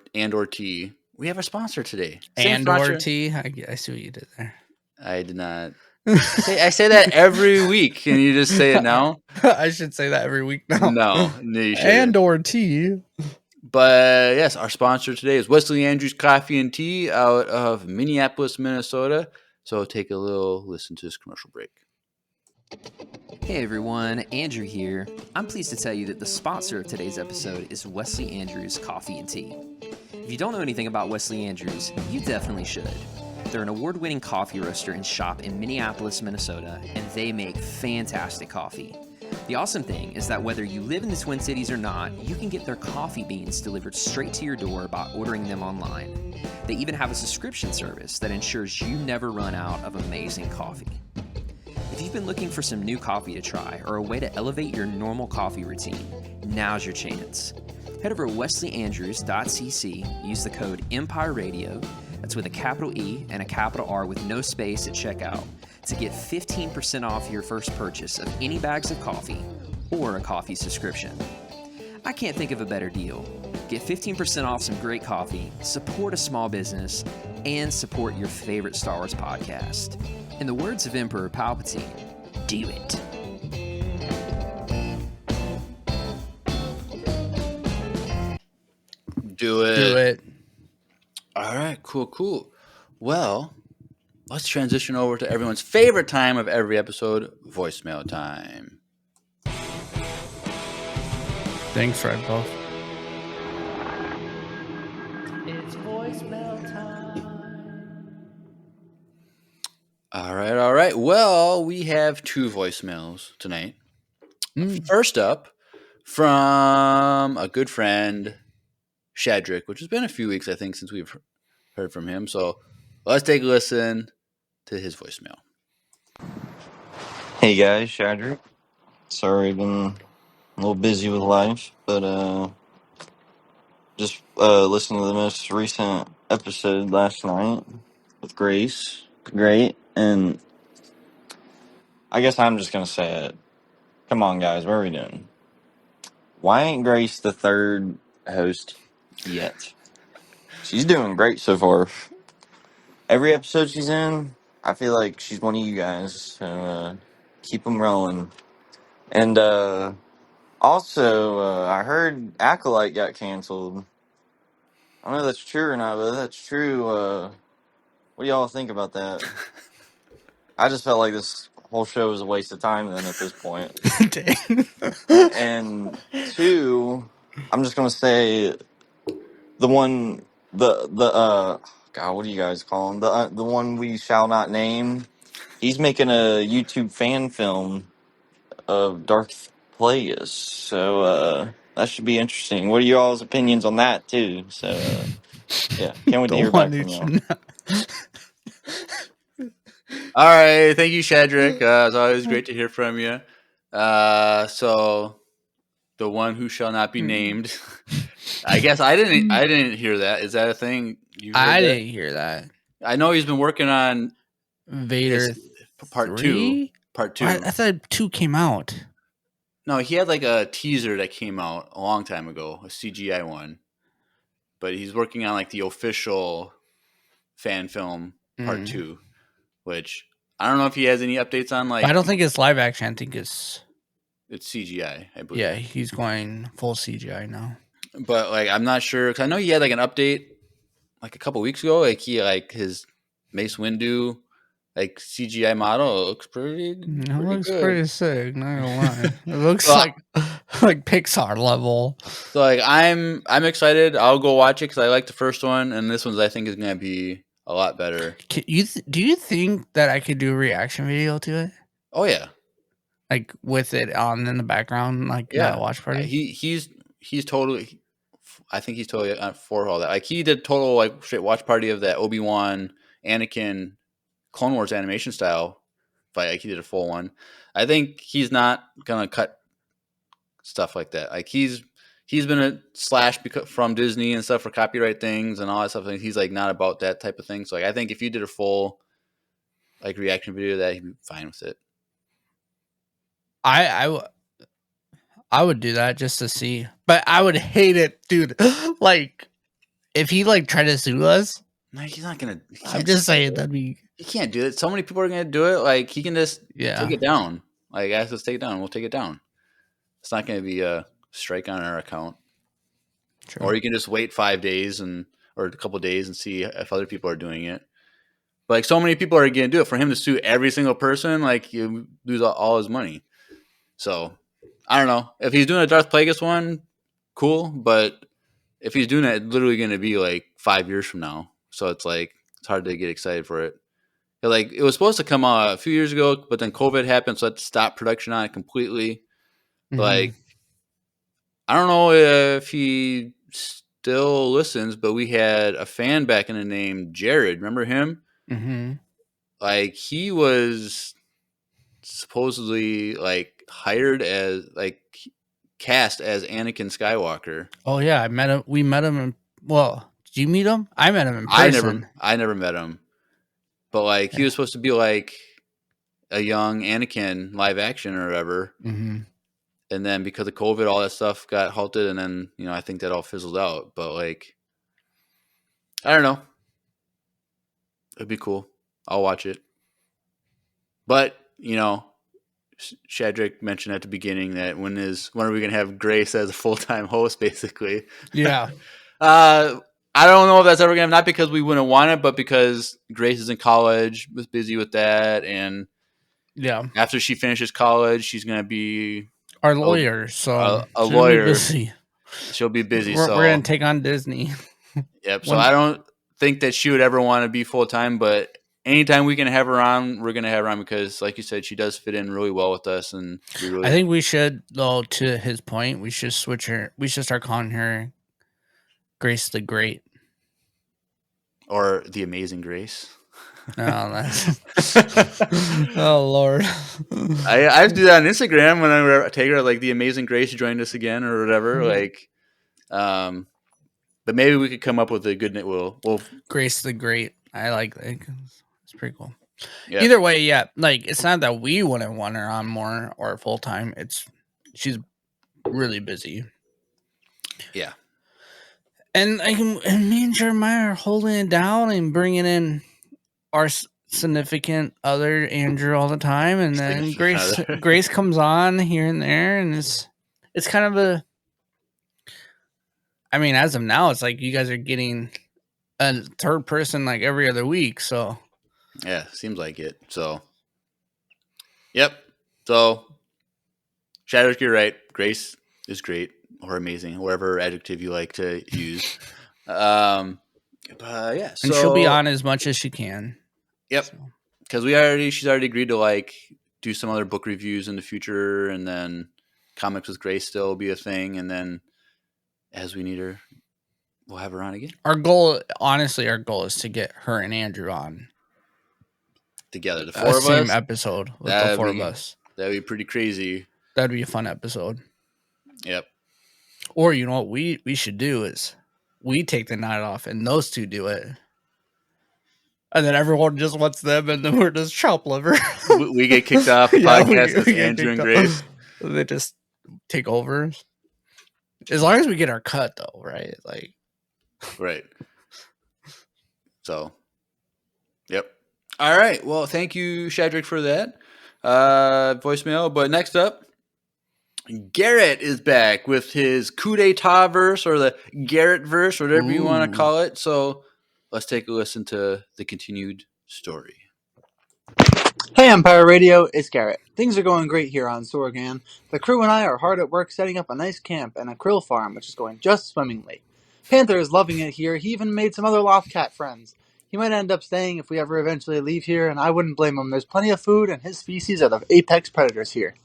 tea, we have a sponsor today. Same And or sponsor. tea. I see what you did there. I did not. I say that every week. Can you just say it now? I should say that every week now. No, you And shouldn't. or tea. But yes, our sponsor today is Wesley Andrews Coffee and Tea out of Minneapolis, Minnesota. So take a little listen to this commercial break. Hey everyone, Andrew here. I'm pleased to tell you that the sponsor of today's episode is Wesley Andrews Coffee and Tea. If you don't know anything about Wesley Andrews, you definitely should. They're an award-winning coffee roaster and shop in Minneapolis, Minnesota, and they make fantastic coffee. The awesome thing is that whether you live in the Twin Cities or not, you can get their coffee beans delivered straight to your door by ordering them online. They even have a subscription service that ensures you never run out of amazing coffee. If you've been looking for some new coffee to try or a way to elevate your normal coffee routine, now's your chance. Head over to wesleyandrews.cc, use the code EMPIRERADIO, that's with a capital E and a capital R with no space at checkout, to get 15% off your first purchase of any bags of coffee or a coffee subscription. I can't think of a better deal. Get 15% off some great coffee, support a small business, and support your favorite Star Wars podcast. In the words of Emperor Palpatine, do it. Do it. Do it. All right, cool. Well, let's transition over to everyone's favorite time of every episode, voicemail time. Thanks, Red Bull. It's voicemail time. All right. Well, we have two voicemails tonight. First up, from a good friend, Shadrick, which has been a few weeks, I think, since we've heard from him. So let's take a listen to his voicemail. Hey guys, Shadrick. Sorry, I've been a little busy with life, but just listened to the most recent episode last night with Grace. Great, and I guess I'm just gonna say it. Come on, guys, what are we doing? Why ain't Grace the third host yet? She's doing great so far. Every episode she's in, I feel like she's one of you guys. So keep them rolling. And also, I heard Acolyte got canceled. I don't know if that's true or not, but if that's true. What do y'all think about that? I just felt like this whole show was a waste of time then at this point. Dang. And two, I'm just gonna say the one, the God, what do you guys call him? The one we shall not name. He's making a YouTube fan film of Darth Plagueis, so that should be interesting. What are y'all's opinions on that too? So yeah, can't wait to The hear one back who from y'all. should not. All right, thank you, Shadrach. It's always great to hear from you. So the one who shall not be named. I guess I didn't hear that. Is that a thing? You heard I that? didn't hear that. I know he's been working on Vader his part 3? Part I 2. thought 2 came out. No, he had like a teaser that came out a long time ago, a CGI one. But he's working on like the official fan film part 2, which I don't know if he has any updates on. But Like, I don't think it's live action. I think it's it's CGI, I believe. yeah. He's going full CGI now. But like, I'm not sure because I know he had like an update like a couple weeks ago. Like his Mace Windu like CGI model looks pretty It pretty looks good. pretty sick. Not gonna lie. It looks So, like Pixar level. So like I'm excited. I'll go watch it because I like the first one, and this one's I think is gonna be a lot better. Do you think that I could do a reaction video to it? Oh yeah, Like with it on in the background, like yeah. not a watch party? He's totally. I think he's totally for all that. Like he did total like straight watch party of that Obi-Wan, Anakin, Clone Wars animation style fight. Like he did a full one. I think he's not gonna cut stuff like that. Like he's been a slash from Disney and stuff for copyright things and all that stuff. And he's like not about that type of thing. So like I think if you did a full like reaction video, that he'd be fine with it. I would do that just to see, but I would hate it, dude. Like if he like tried to sue us, No, he's not gonna. I'm just saying that'd be He can't do it. So many people are gonna do it. Like he can just yeah. take it down. Like ask us to take it down. We'll take it down. It's not gonna be a strike on our account. True. Or you can just wait 5 days or a couple days and see if other people are doing it. But like so many people are going to do it. For him to sue every single person, like you lose all his money. So I don't know if he's doing a Darth Plagueis one, cool. But if he's doing it, it's literally going to be like 5 years from now. So it's like it's hard to get excited for it. Like it was supposed to come out a few years ago, but then COVID happened, so I had to stop production on it completely. Mhm. Like I don't know if he still listens, but we had a fan back in the name Jared. Remember him? Mhm. Like he was supposedly like hired as like cast as Anakin Skywalker. Oh yeah, I met him. We met him in. Well, did you meet him? I met him in person. I never met him, but like he was supposed to be like a young Anakin live action or whatever. Mm-hmm. And then because of COVID, all that stuff got halted, and then I think that all fizzled out. But like, I don't know. It'd be cool. I'll watch it. But Shadrach mentioned at the beginning that when are we gonna have Grace as a full-time host? Basically, Yeah. I don't know if that's ever gonna happen. Not because we wouldn't want it, but because Grace is in college, was busy with that, and yeah, after she finishes college, she's gonna be our lawyer. So a she'll be lawyer. busy. She'll be busy. We're so gonna take on Disney. Yep. So I don't think that she would ever want to be full time, but anytime we can have her on, we're gonna have her on because, like you said, she does fit in really well with us, and I think we should, though. To his point, we should switch her. We should start calling her Grace the Great, or the Amazing Grace. No, that's oh Lord. I do that on Instagram when I take her like the Amazing Grace joined us again or whatever. Like, but maybe we could come up with a good. We'll Grace the Great. I like that. It's pretty cool. Yeah. Either way, yeah. Like it's not that we wouldn't want her on more or full time. It's she's really busy. Yeah. And me and Jeremiah are holding it down and bringing in our significant other Andrew all the time, and then Significant other. Grace comes on here and there, and it's kind of a. I mean, as of now, it's like you guys are getting a third person like every other week. So Yeah, seems like it. So, yep. So, Shadwick, you're right. Grace is great or amazing, whatever adjective you like to use. But yeah, so and she'll be on as much as she can. Yep, So. because she's already agreed to like do some other book reviews in the future, and then comics with Grace still will be a thing, and then as we need her, we'll have her on again Our goal is to get her and Andrew on together. The a four of same us. episode with the That'd four of be us. that'd be pretty crazy. That'd be a fun episode. Yep. Or you know what we should do is we take the night off and those two do it. And then everyone just wants them, and then we're just chop liver. We get kicked off the Yeah, podcast as we get Andrew and kicked Grace. off. They just take over. As long as we get our cut, though, right? Like, Right. So, yep. All right. Well, thank you, Shadrick, for that voicemail. But next up, Garrett is back with his coup d'etat verse or the Garrett verse, whatever you want to call it. So let's take a listen to the continued story. Hey Empire Radio, it's Garrett. Things are going great here on Sorgan. The crew and I are hard at work setting up a nice camp and a krill farm, which is going just swimmingly. Panther is loving it here. He even made some other loft cat friends. He might end up staying if we ever eventually leave here, and I wouldn't blame him. There's plenty of food, and his species are the apex predators here.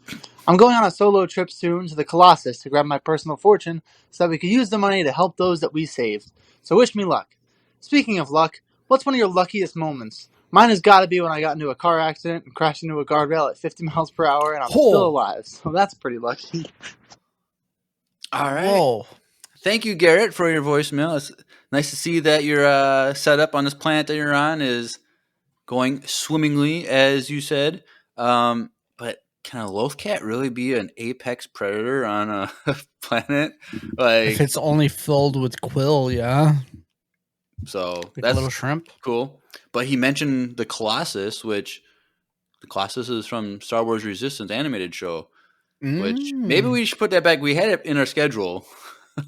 I'm going on a solo trip soon to the Colossus to grab my personal fortune so that we can use the money to help those that we saved. So wish me luck. Speaking of luck, what's one of your luckiest moments? Mine has got to be when I got into a car accident and crashed into a guardrail at 50 miles per hour, and I'm still alive. So that's pretty lucky. All right. whoa. Thank you, Garrett, for your voicemail. It's nice to see that your setup on this planet that you're on is going swimmingly, as you said. But can a lothcat really be an apex predator on a planet? Like, If it's only filled with quill, yeah. so Like that's a little shrimp. cool. But he mentioned the Colossus, which the Colossus is from Star Wars Resistance animated show. Which maybe we should put that back. We had it in our schedule.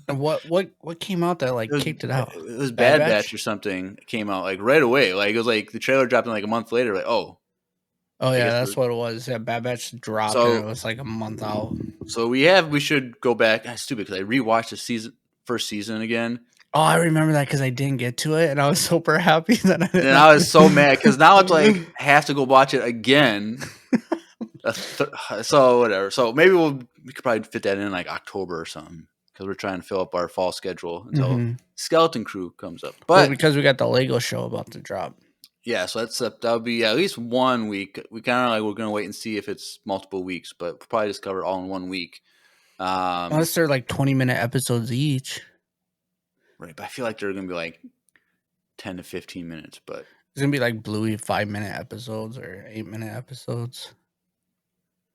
What came out that like It was, kicked it out? It was Bad Batch or something. It came out like right away. Like it was like the trailer dropped in like a month later. Like Oh I yeah, guess that's what it was. Yeah, Bad Batch dropped So- and it was like a month out. so we should go back. That's stupid because I rewatched the first season again, Oh, I remember that because I didn't get to it, and I was super happy that I didn't. and I was so mad because now it's like I have to go watch it again. So whatever. So maybe we could probably fit that in like October or something because we're trying to fill up our fall schedule until Mhm. Skeleton Crew comes up. Well, But because we got the Lego show about to drop. yeah, so that would be at least 1 week. We kind of like we're gonna wait and see if it's multiple weeks, but we'll probably just cover it all in 1 week. Unless they're like 20-minute episodes each. Right, but I feel like they're gonna be like 10 to 15 minutes. But It's gonna be like Bluey 5-minute episodes or 8-minute episodes.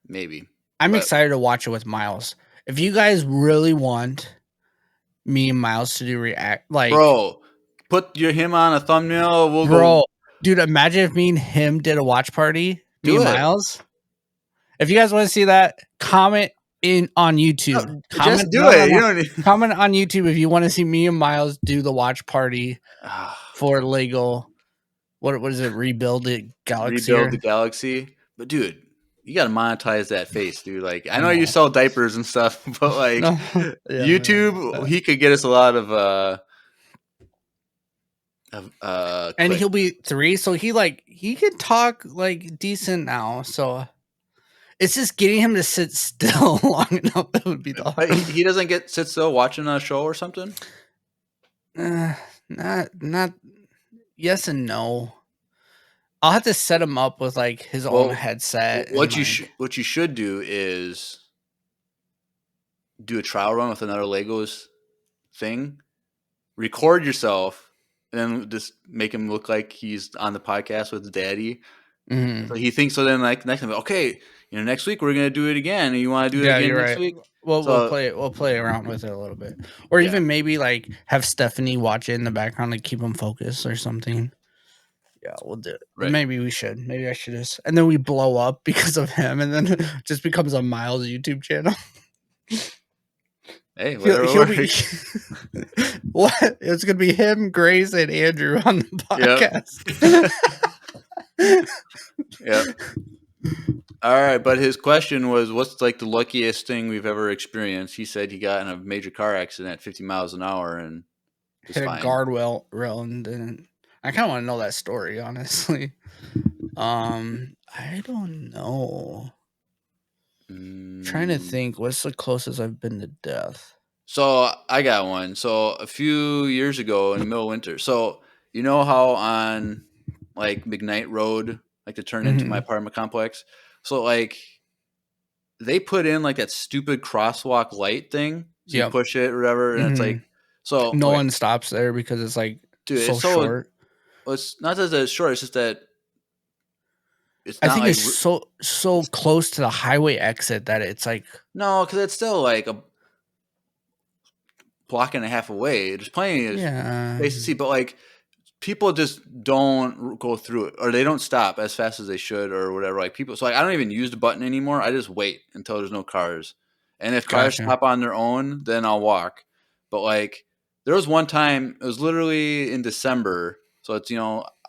maybe I'm But- excited to watch it with Miles. If you guys really want me and Miles to do react, like bro, put him on a thumbnail. We'll bro, dude, imagine if me and him did a watch party. Do Me and it. Miles. If you guys want to see that, comment on YouTube. go. Comment, Just do no, it. no, You no. don't need. Comment on YouTube if you want to see me and Miles do the watch party Ah, for Lego. What is it? Rebuild it, Galaxy. rebuild the galaxy. But dude, you gotta monetize that face, dude. Like I know No. you sell diapers and stuff, but like No. Yeah, YouTube, yeah. he could get us a lot of And clicks. he'll be 3, so he can talk like decent now. So it's just getting him to sit still long enough that would be the Like, hard. he doesn't sit still watching a show or something. Not yes and no. I'll have to set him up with like his Well, own headset. What and, you like, what you should do is do a trial run with another Legos thing. Record yourself, and then just make him look like he's on the podcast with his daddy, Mhm. So he thinks so. Then like next time, okay, next week we're gonna do it again. And you want to do it Yeah, again you're next right. week? We'll So play around with it a little bit, or yeah, even maybe like have Stephanie watch it in the background to keep him focused or something. Yeah, we'll do it. right. Maybe we should. Maybe I should just, and then we blow up because of him, and then it just becomes a Miles YouTube channel. Hey, whatever He'll be works. what? It's gonna be him, Grace, and Andrew on the Yep. podcast. Yep. All right, but his question was, what's like the luckiest thing we've ever experienced? He said he got in a major car accident at 50 miles an hour and was Hit a fine. guardrail rail and didn't. I kind of want to know that story, honestly. I don't know. Trying to think, what's the closest I've been to death? So I got one. So a few years ago in the middle of winter. So you know how on like McKnight Road, like to turn into my Mhm. apartment complex. So like they put in like that stupid crosswalk light thing. So you Yep. push it or whatever, and it's like Mhm. so. No Okay, one stops there because it's like dude, so it's so. short. Well, it's not that it's short. It's just that it's I not think like it's so close to the highway exit that it's like, no, because it's still like a block and a half away. There's plenty of yeah. space to see, but like people just don't go through it or they don't stop as fast as they should or whatever. Like people, so like I don't even use the button anymore. I just wait until there's no cars, and if cars Gotcha. stop on their own, then I'll walk. But like there was one time, it was literally in December, so it's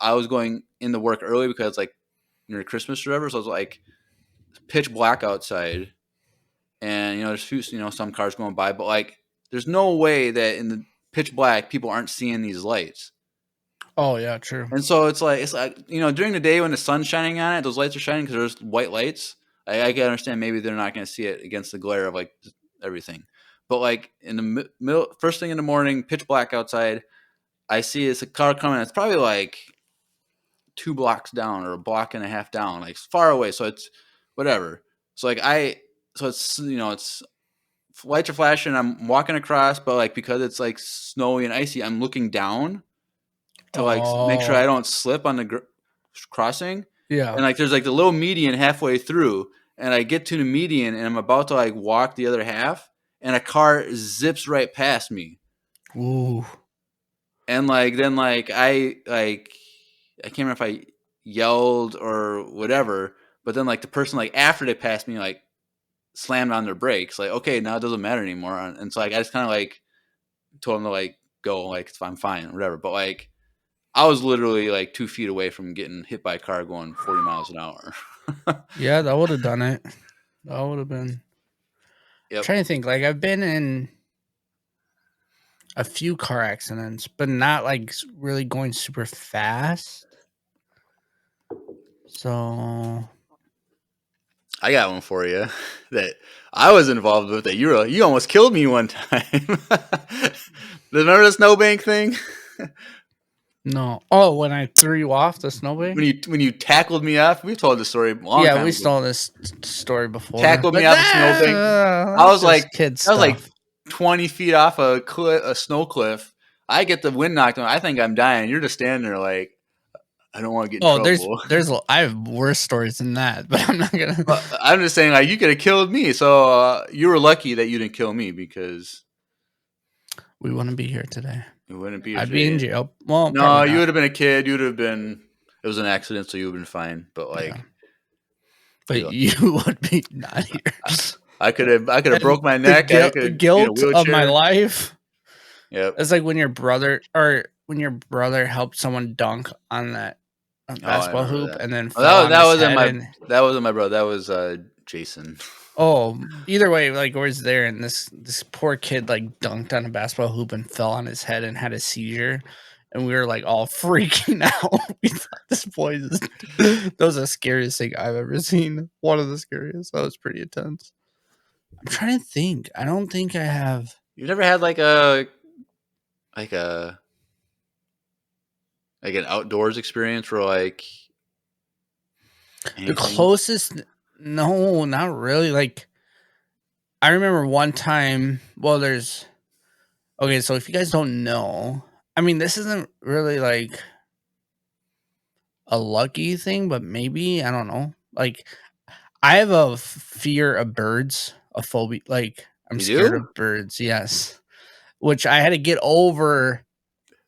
I was going into work early because it's like near Christmas or whatever. So it was like pitch black outside, and there's some cars going by, but like there's no way that in the pitch black people aren't seeing these lights. Oh yeah, true. And so it's like during the day when the sun's shining on it, those lights are shining because there's white lights. I can understand maybe they're not going to see it against the glare of like everything, but like in the middle, first thing in the morning, pitch black outside, I see it's a car coming. It's probably like 2 blocks down or a block and a half down, like far away. So it's whatever. So like it's lights are flashing. I'm walking across, but like because it's like snowy and icy, I'm looking down to like make sure I Oh don't slip on the crossing. yeah. And like there's like the little median halfway through, and I get to the median, and I'm about to like walk the other half, and a car zips right past me. Ooh. And like then like I can't remember if I yelled or whatever, but then like the person like after they passed me like slammed on their brakes, like okay, now it doesn't matter anymore. And so like I just kind of like told them to like go, like I'm fine, whatever. But like I was literally like 2 feet away from getting hit by a car going 40 miles an hour. Yeah, that would have done it. That would have been. Yep. Trying to think, like I've been in a few car accidents, but not like really going super fast. So I got one for you that I was involved with that you almost killed me one time. Remember the snowbank thing? no. Oh, when I threw you off the snowbank? When you tackled me off, we've told the story a long Yeah, time we ago. saw this story before. Tackled me But off a snowbank. I was like kid I was like stuff. 20 feet off a snow cliff. I get the wind knocked on. I think I'm dying. You're just standing there like I don't want to get in Oh, trouble. I have worse stories than that, but I'm not gonna. I'm just saying, like, you could have killed me. So you were lucky that you didn't kill me because We wouldn't be here today. it wouldn't be. I'd be in jail. Well, No, probably you not. would have been a kid. You would have been. It was an accident, so you would have been fine. But like, Yeah. But you would be not here. I could have broke my The neck. I could have been in a guilt of my wheelchair. life. Yep. It's like when your brother helped someone dunk on that basketball remember hoop that. and then Oh, fell on that his wasn't head my. and That wasn't my brother. That was Jason. oh, either way, like was there and this poor kid like dunked on a basketball hoop and fell on his head and had a seizure. And we were like all freaking out. We thought this boy is that was the scariest thing I've ever seen. One of the scariest. That was pretty intense. I'm trying to think. I don't think I have. You've never had like an outdoors experience where like The anything? closest, no, not really. Like, I remember one time. Well, okay. So if you guys don't know, I mean, this isn't really like a lucky thing, but maybe I don't know. Like I have a fear of birds, a phobia. Like I'm You scared do? of birds. Yes, which I had to get over.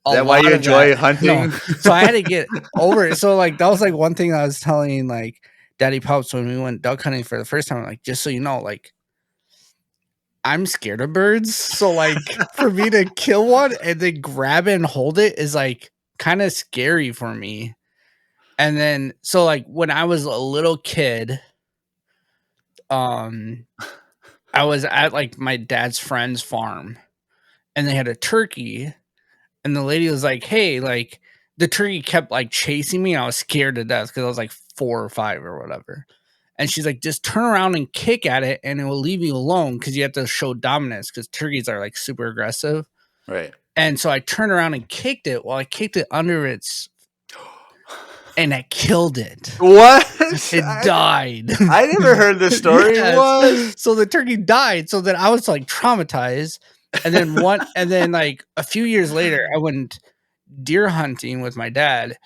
Is A that why lot you of that. enjoy hunting? No, so I had to get over it. So like that was like one thing I was telling like Daddy Pops when we went duck hunting for the first time. Like just so you know, like I'm scared of birds. So like for me to kill one and then grab it and hold it is like kind of scary for me. And then so like when I was a little kid, um I was at like my dad's friend's farm and they had a turkey and the lady was like, "Hey, like the turkey kept like chasing me and I was scared to death because I was like 4 or 5 or whatever." And she's like, "Just turn around and kick at it and it will leave you alone because you have to show dominance because turkeys are like super aggressive." Right. And so I turned around and kicked it. Well, I kicked it under its and I killed it. What? It died. I never heard this story. Yes. What? So the turkey died. So then I was like traumatized. And then like a few years later, I went deer hunting with my dad,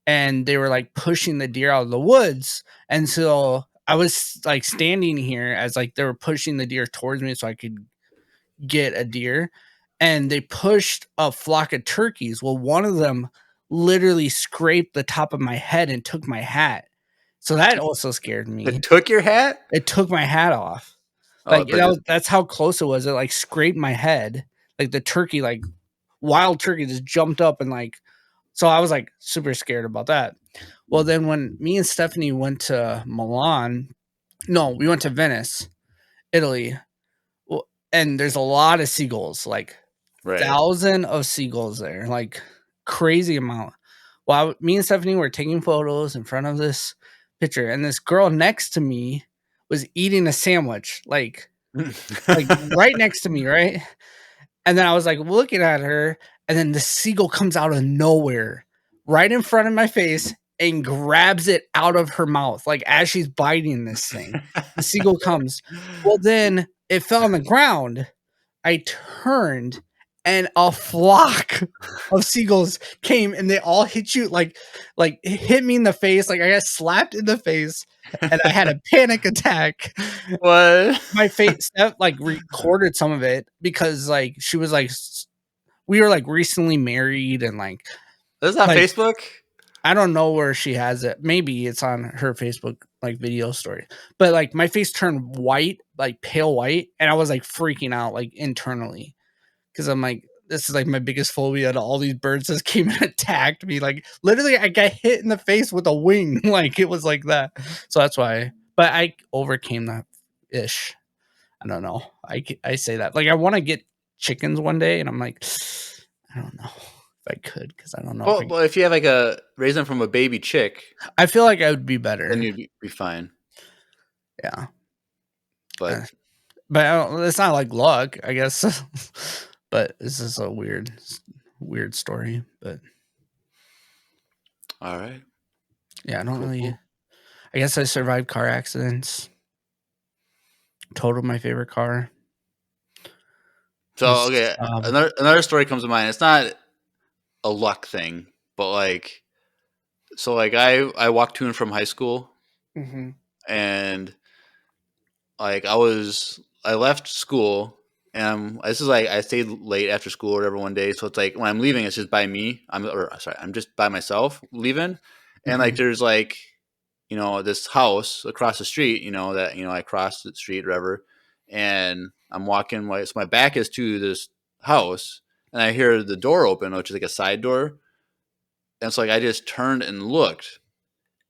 and they were like pushing the deer out of the woods. And so I was like standing here as like they were pushing the deer towards me so I could get a deer. And they pushed a flock of turkeys. Well, one of them literally scraped the top of my head and took my hat. So that also scared me. It took your hat? It took my hat off. Oh, Like but that's how close it was. It like scraped my head. Like the turkey, like wild turkey just jumped up and like, so I was like super scared about that. Well, then when me and Stephanie went to Milan, no, we went to Venice, Italy. Well, and there's a lot of seagulls, like right. 1,000 of seagulls there, like crazy amount. Well, me and Stephanie were taking photos in front of this picture, and this girl next to me was eating a sandwich, like right next to me, right? And then I was like looking at her, and then the seagull comes out of nowhere, right in front of my face, and grabs it out of her mouth, like as she's biting this thing. The seagull comes. Well, then it fell on the ground. I turned, and a flock of seagulls came, and they all hit you like hit me in the face. Like I got slapped in the face, and I had a panic attack. What? My face Steph like recorded some of it because like she was like we were like recently married and like That's not like, Facebook? I don't know where she has it. Maybe it's on her Facebook like video story. But like my face turned white, like pale white, and I was like freaking out like internally because I'm like, this is like my biggest phobia to all these birds just came and attacked me. Like literally I got hit in the face with a wing. Like it was like that. So that's why. But I overcame that ish. I don't know. I say that. Like I want to get chickens one day, and I'm like, I don't know if I could because I don't know. Well, if you have like a raise them from a baby chick, I feel like I would be better. then you'd be fine. Yeah, But it's not like luck, I guess. But this is a weird story. But all right. yeah, I don't really. Cool. I guess I survived car accidents. Totaled my favorite car. So okay, another story comes to mind. It's not a luck thing, but like, so like I walked to and from high school, and like I left school, and this is like I stayed late after school or whatever one day. So it's like when I'm leaving, it's just by me. I'm just by myself leaving, and like there's like this house across the street. That I crossed the street or whatever, and I'm walking. So my back is to this house, and I hear the door open, which is like a side door. And so like I just turned and looked,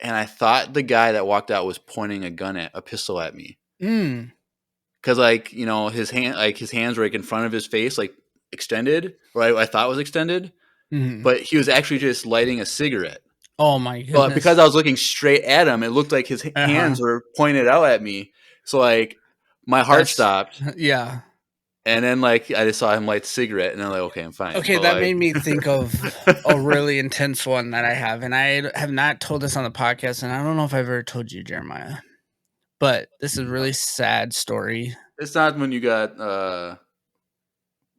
and I thought the guy that walked out was pointing a pistol at me. Because like his hands were like in front of his face, like extended, or I thought was extended, but he was actually just lighting a cigarette. Oh my goodness! But because I was looking straight at him, it looked like his hands were pointed out at me. So like my heart stopped. Yeah. And then like I just saw him light the cigarette, and I'm like, okay, I'm fine. Okay, but, that made me think of a really intense one that I have, and I have not told this on the podcast, and I don't know if I've ever told you, Jeremiah. But this is a really sad story. It's not when you got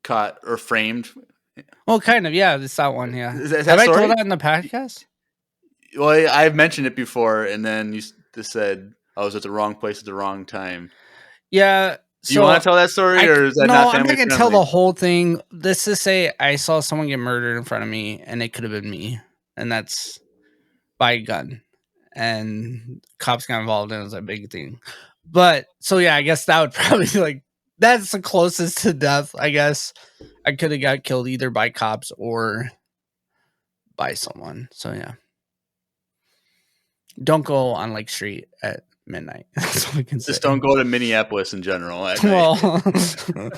caught or framed. Well, kind of, yeah. It's that one, yeah. Is that have I story? told that in the podcast? Well, I've mentioned it before, and then you just said I was at the wrong place at the wrong time. Yeah. Do you want to tell that story, or is that no, not I'm family not gonna friendly? tell the whole thing. Let's just say I saw someone get murdered in front of me, and it could have been me, and that's by a gun, and cops got involved, and it was a big thing. But so yeah, I guess that would probably be like that's the closest to death. I guess I could have got killed either by cops or by someone. So yeah, don't go on Lake Street at midnight. That's all I can say. Just don't go to Minneapolis in general at night. Well,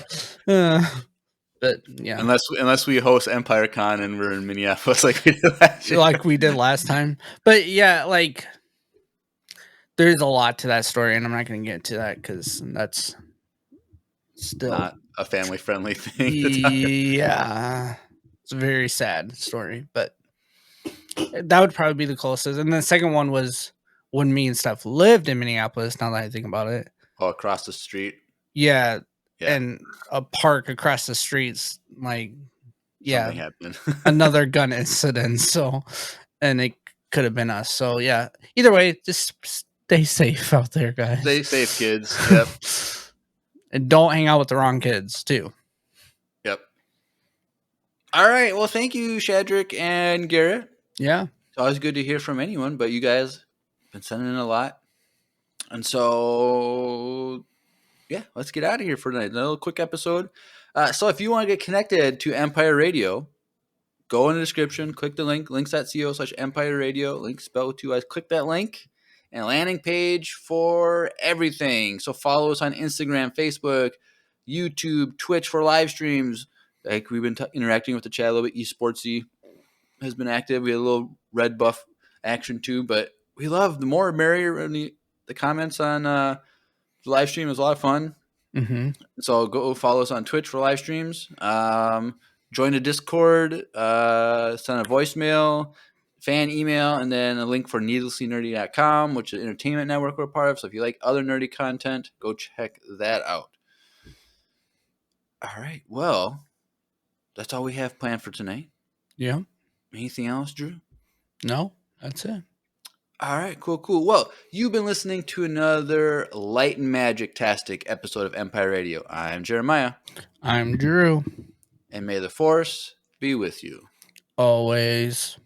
but yeah, unless we host Empire Con and we're in Minneapolis like we did last year. like we did last time. But yeah, like there's a lot to that story, and I'm not going to get to that because that's still Not a family friendly thing. yeah, it's a very sad story, but that would probably be the closest. And the second one was when me and Steph lived in Minneapolis. Now that I think about it, Oh, across the street. yeah, Yeah. and a park across the streets, like yeah, Something happened. another gun incident. So, and it could have been us. So yeah, either way, just stay safe out there, guys. Stay safe, kids. Yep. And don't hang out with the wrong kids too. Yep. All right. Well, thank you, Shadrick and Garrett. Yeah. It's always good to hear from anyone, but you guys have been sending in a lot. And so, yeah, let's get out of here for tonight. Another quick episode. So if you want to get connected to Empire Radio, go in the description, click the link, links.co/Empire Radio, link spelled with 2 I's. Click that link and a landing page for everything. So follow us on Instagram, Facebook, YouTube, Twitch for live streams. Like we've been interacting with the chat a little bit. Esportsy has been active. We had a little red buff action too, but we love the more merrier. The comments on the live stream was a lot of fun. Mm-hmm. So go follow us on Twitch for live streams. Join the Discord. Send a voicemail, fan email, and then a link for needlesslynerdy.com, which is an entertainment network we're part of. So if you like other nerdy content, go check that out. All right. Well, that's all we have planned for tonight. Yeah. Anything else, Drew? No, that's it. All right, cool. Well, you've been listening to another light and magic-tastic episode of Empire Radio. I'm Jeremiah. I'm Drew. And may the Force be with you. Always.